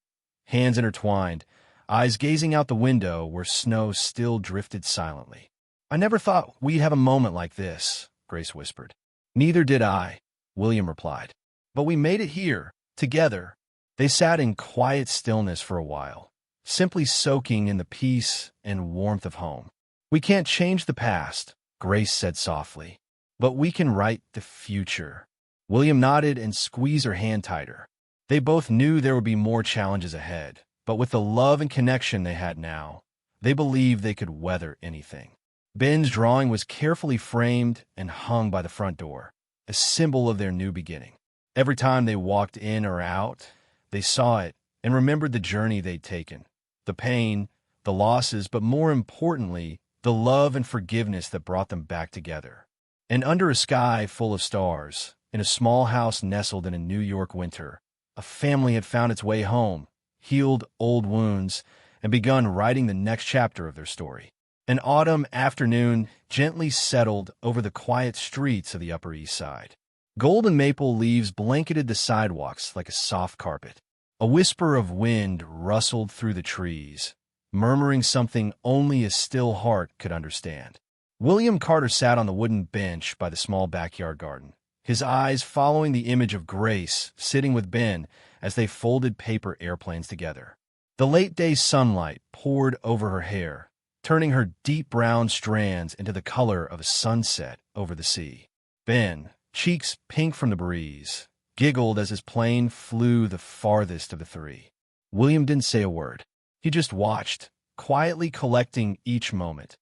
hands intertwined, eyes gazing out the window where snow still drifted silently. "I never thought we'd have a moment like this," Grace whispered. "Neither did I," William replied. "But we made it here, together." They sat in quiet stillness for a while, simply soaking in the peace and warmth of home. "We can't change the past," Grace said softly, "but we can write the future." William nodded and squeezed her hand tighter. They both knew there would be more challenges ahead, but with the love and connection they had now, they believed they could weather anything. Ben's drawing was carefully framed and hung by the front door, a symbol of their new beginning. Every time they walked in or out, they saw it and remembered the journey they'd taken, the pain, the losses, but more importantly, the love and forgiveness that brought them back together. And under a sky full of stars, in a small house nestled in a New York winter, a family had found its way home, healed old wounds, and begun writing the next chapter of their story. An autumn afternoon gently settled over the quiet streets of the Upper East Side. Golden maple leaves blanketed the sidewalks like a soft carpet. A whisper of wind rustled through the trees, murmuring something only a still heart could understand. William Carter sat on the wooden bench by the small backyard garden, his eyes following the image of Grace sitting with Ben as they folded paper airplanes together. The late-day sunlight poured over her hair, turning her deep brown strands into the color of a sunset over the sea. Ben, cheeks pink from the breeze, giggled as his plane flew the farthest of the three. William didn't say a word. He just watched, quietly collecting each moment,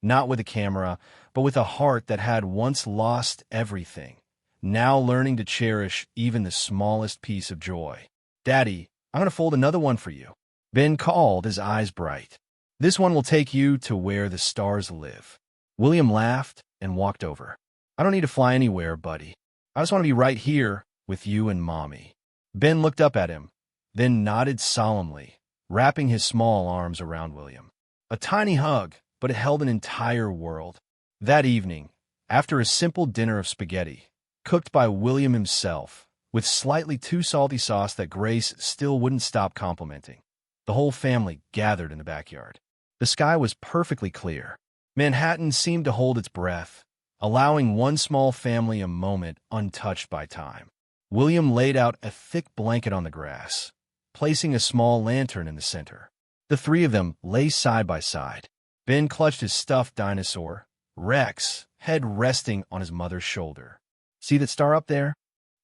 not with a camera, but with a heart that had once lost everything, now learning to cherish even the smallest piece of joy. "Daddy, I'm going to fold another one for you," Ben called, his eyes bright. "This one will take you to where the stars live." William laughed and walked over. "I don't need to fly anywhere, buddy. I just want to be right here with you and Mommy." Ben looked up at him, then nodded solemnly, wrapping his small arms around William. A tiny hug, but it held an entire world. That evening, after a simple dinner of spaghetti, cooked by William himself, with slightly too salty sauce that Grace still wouldn't stop complimenting, the whole family gathered in the backyard. The sky was perfectly clear. Manhattan seemed to hold its breath, allowing one small family a moment untouched by time. William laid out a thick blanket on the grass, placing a small lantern in the center. The three of them lay side by side. Ben clutched his stuffed dinosaur, Rex, head resting on his mother's shoulder. "See that star up there?"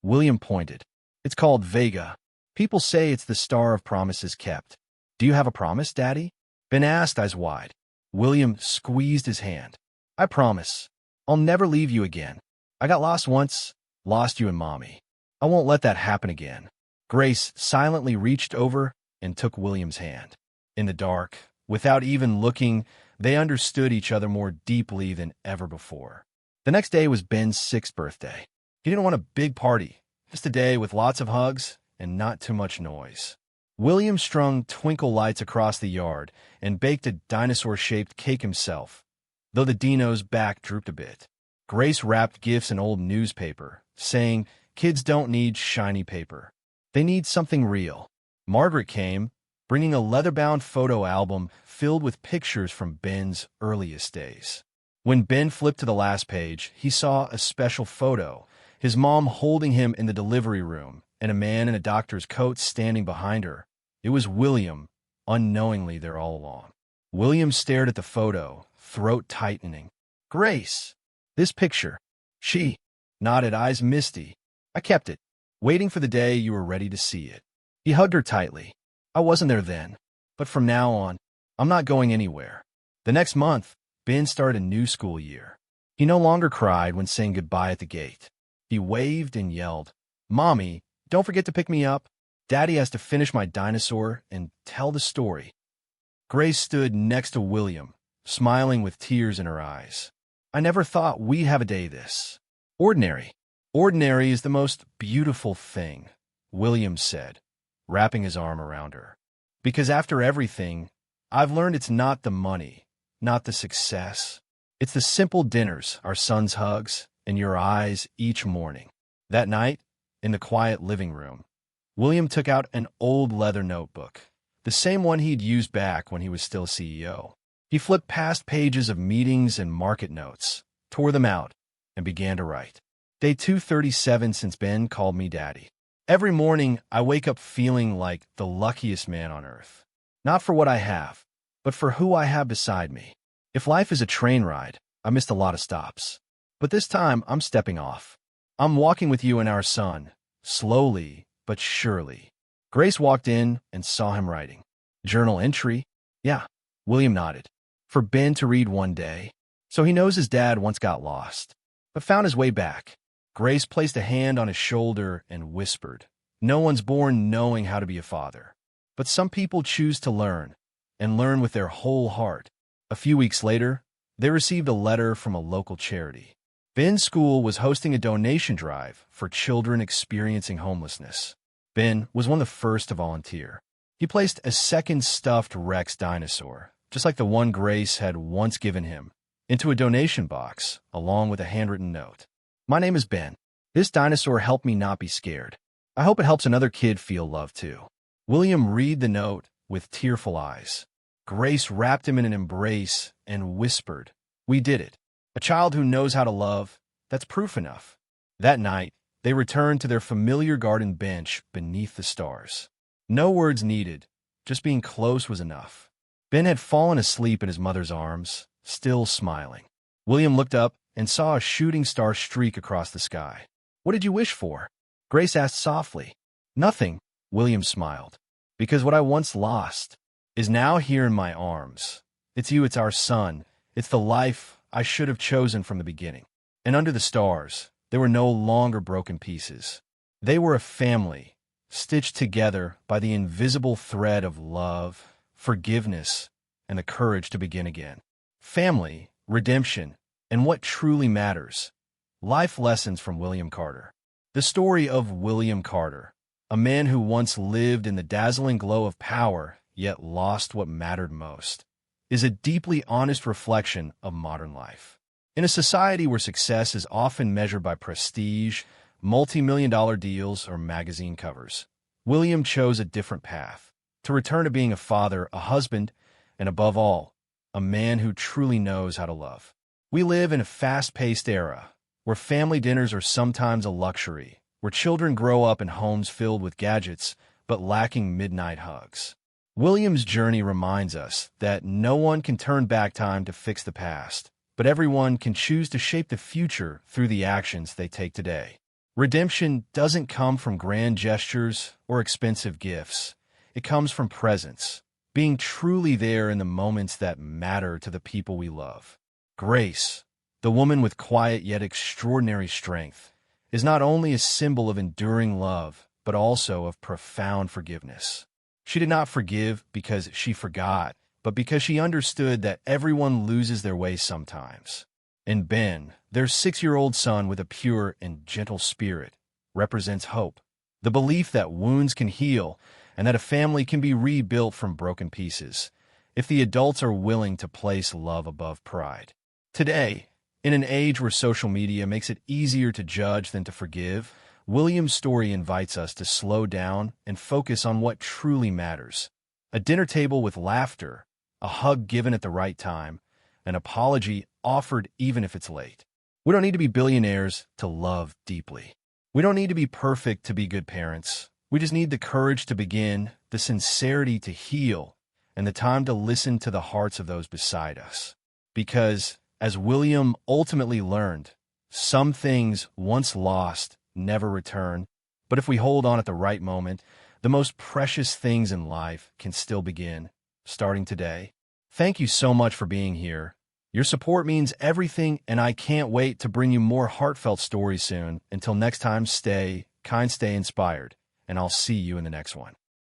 William pointed. "It's called Vega. People say it's the star of promises kept." "Do you have a promise, Daddy?" Ben asked, eyes wide. William squeezed his hand. "I promise. I'll never leave you again. I got lost once, lost you and Mommy. I won't let that happen again." Grace silently reached over and took William's hand. In the dark, without even looking, they understood each other more deeply than ever before. The next day was Ben's 6th birthday. He didn't want a big party, just a day with lots of hugs and not too much noise. William strung twinkle lights across the yard and baked a dinosaur-shaped cake himself, though the dino's back drooped a bit. Grace wrapped gifts in old newspaper, saying, "Kids don't need shiny paper. They need something real." Margaret came, bringing a leather-bound photo album filled with pictures from Ben's earliest days. When Ben flipped to the last page, he saw a special photo, his mom holding him in the delivery room, and a man in a doctor's coat standing behind her. It was William, unknowingly there all along. William stared at the photo, throat tightening. "Grace, this picture." She nodded, eyes misty. "I kept it, waiting for the day you were ready to see it." He hugged her tightly. "I wasn't there then, but from now on, I'm not going anywhere." The next month, Ben started a new school year. He no longer cried when saying goodbye at the gate. He waved and yelled, "Mommy, don't forget to pick me up. Daddy has to finish my dinosaur and tell the story." Grace stood next to William, smiling with tears in her eyes. "I never thought we'd have a day this ordinary." "Ordinary is the most beautiful thing," William said, wrapping his arm around her. "Because after everything, I've learned it's not the money, not the success. It's the simple dinners, our son's hugs, and your eyes each morning." That night, in the quiet living room, William took out an old leather notebook, the same one he'd used back when he was still CEO. He flipped past pages of meetings and market notes, tore them out, and began to write. "Day 237 since Ben called me Daddy. Every morning, I wake up feeling like the luckiest man on earth. Not for what I have, but for who I have beside me. If life is a train ride, I missed a lot of stops. But this time, I'm stepping off. I'm walking with you and our son, slowly but surely." Grace walked in and saw him writing. "Journal entry?" "Yeah." William nodded. "For Ben to read one day. So he knows his dad once got lost, but found his way back." Grace placed a hand on his shoulder and whispered, "No one's born knowing how to be a father. But some people choose to learn, and learn with their whole heart." A few weeks later, they received a letter from a local charity. Ben's school was hosting a donation drive for children experiencing homelessness. Ben was one of the first to volunteer. He placed a second stuffed Rex dinosaur, just like the one Grace had once given him, into a donation box, along with a handwritten note. "My name is Ben. This dinosaur helped me not be scared. I hope it helps another kid feel love too." William read the note with tearful eyes. Grace wrapped him in an embrace and whispered, "We did it. A child who knows how to love, that's proof enough." That night, they returned to their familiar garden bench beneath the stars. No words needed, just being close was enough. Ben had fallen asleep in his mother's arms, still smiling. William looked up and saw a shooting star streak across the sky. "What did you wish for?" Grace asked softly. "Nothing," William smiled, "because what I once lost is now here in my arms. It's you, it's our son, It's the life I should have chosen from the beginning. And under the stars, they were no longer broken pieces. They were a family, stitched together by the invisible thread of love, forgiveness, and the courage to begin again. Family, redemption, and what truly matters. Life lessons from William Carter. The story of William Carter, a man who once lived in the dazzling glow of power, yet lost what mattered most, is a deeply honest reflection of modern life. In a society where success is often measured by prestige, multi-million-dollar deals, or magazine covers, William chose a different path, to return to being a father, a husband, and above all, a man who truly knows how to love. We live in a fast-paced era, where family dinners are sometimes a luxury, where children grow up in homes filled with gadgets, but lacking midnight hugs. William's journey reminds us that no one can turn back time to fix the past, but everyone can choose to shape the future through the actions they take today. Redemption doesn't come from grand gestures or expensive gifts. It comes from presence, being truly there in the moments that matter to the people we love. Grace, the woman with quiet yet extraordinary strength, is not only a symbol of enduring love, but also of profound forgiveness. She did not forgive because she forgot, but because she understood that everyone loses their way sometimes. And Ben, their 6-year-old son with a pure and gentle spirit, represents hope, the belief that wounds can heal and that a family can be rebuilt from broken pieces if the adults are willing to place love above pride. Today, in an age where social media makes it easier to judge than to forgive, William's story invites us to slow down and focus on what truly matters. A dinner table with laughter, a hug given at the right time, an apology offered even if it's late. We don't need to be billionaires to love deeply. We don't need to be perfect to be good parents. We just need the courage to begin, the sincerity to heal, and the time to listen to the hearts of those beside us. Because, as William ultimately learned, some things once lost never return, but if we hold on at the right moment, the most precious things in life can still begin, starting today. Thank you so much for being here. Your support means everything, and I can't wait to bring you more heartfelt stories soon. Until next time, stay kind, stay inspired, and I'll see you in the next one.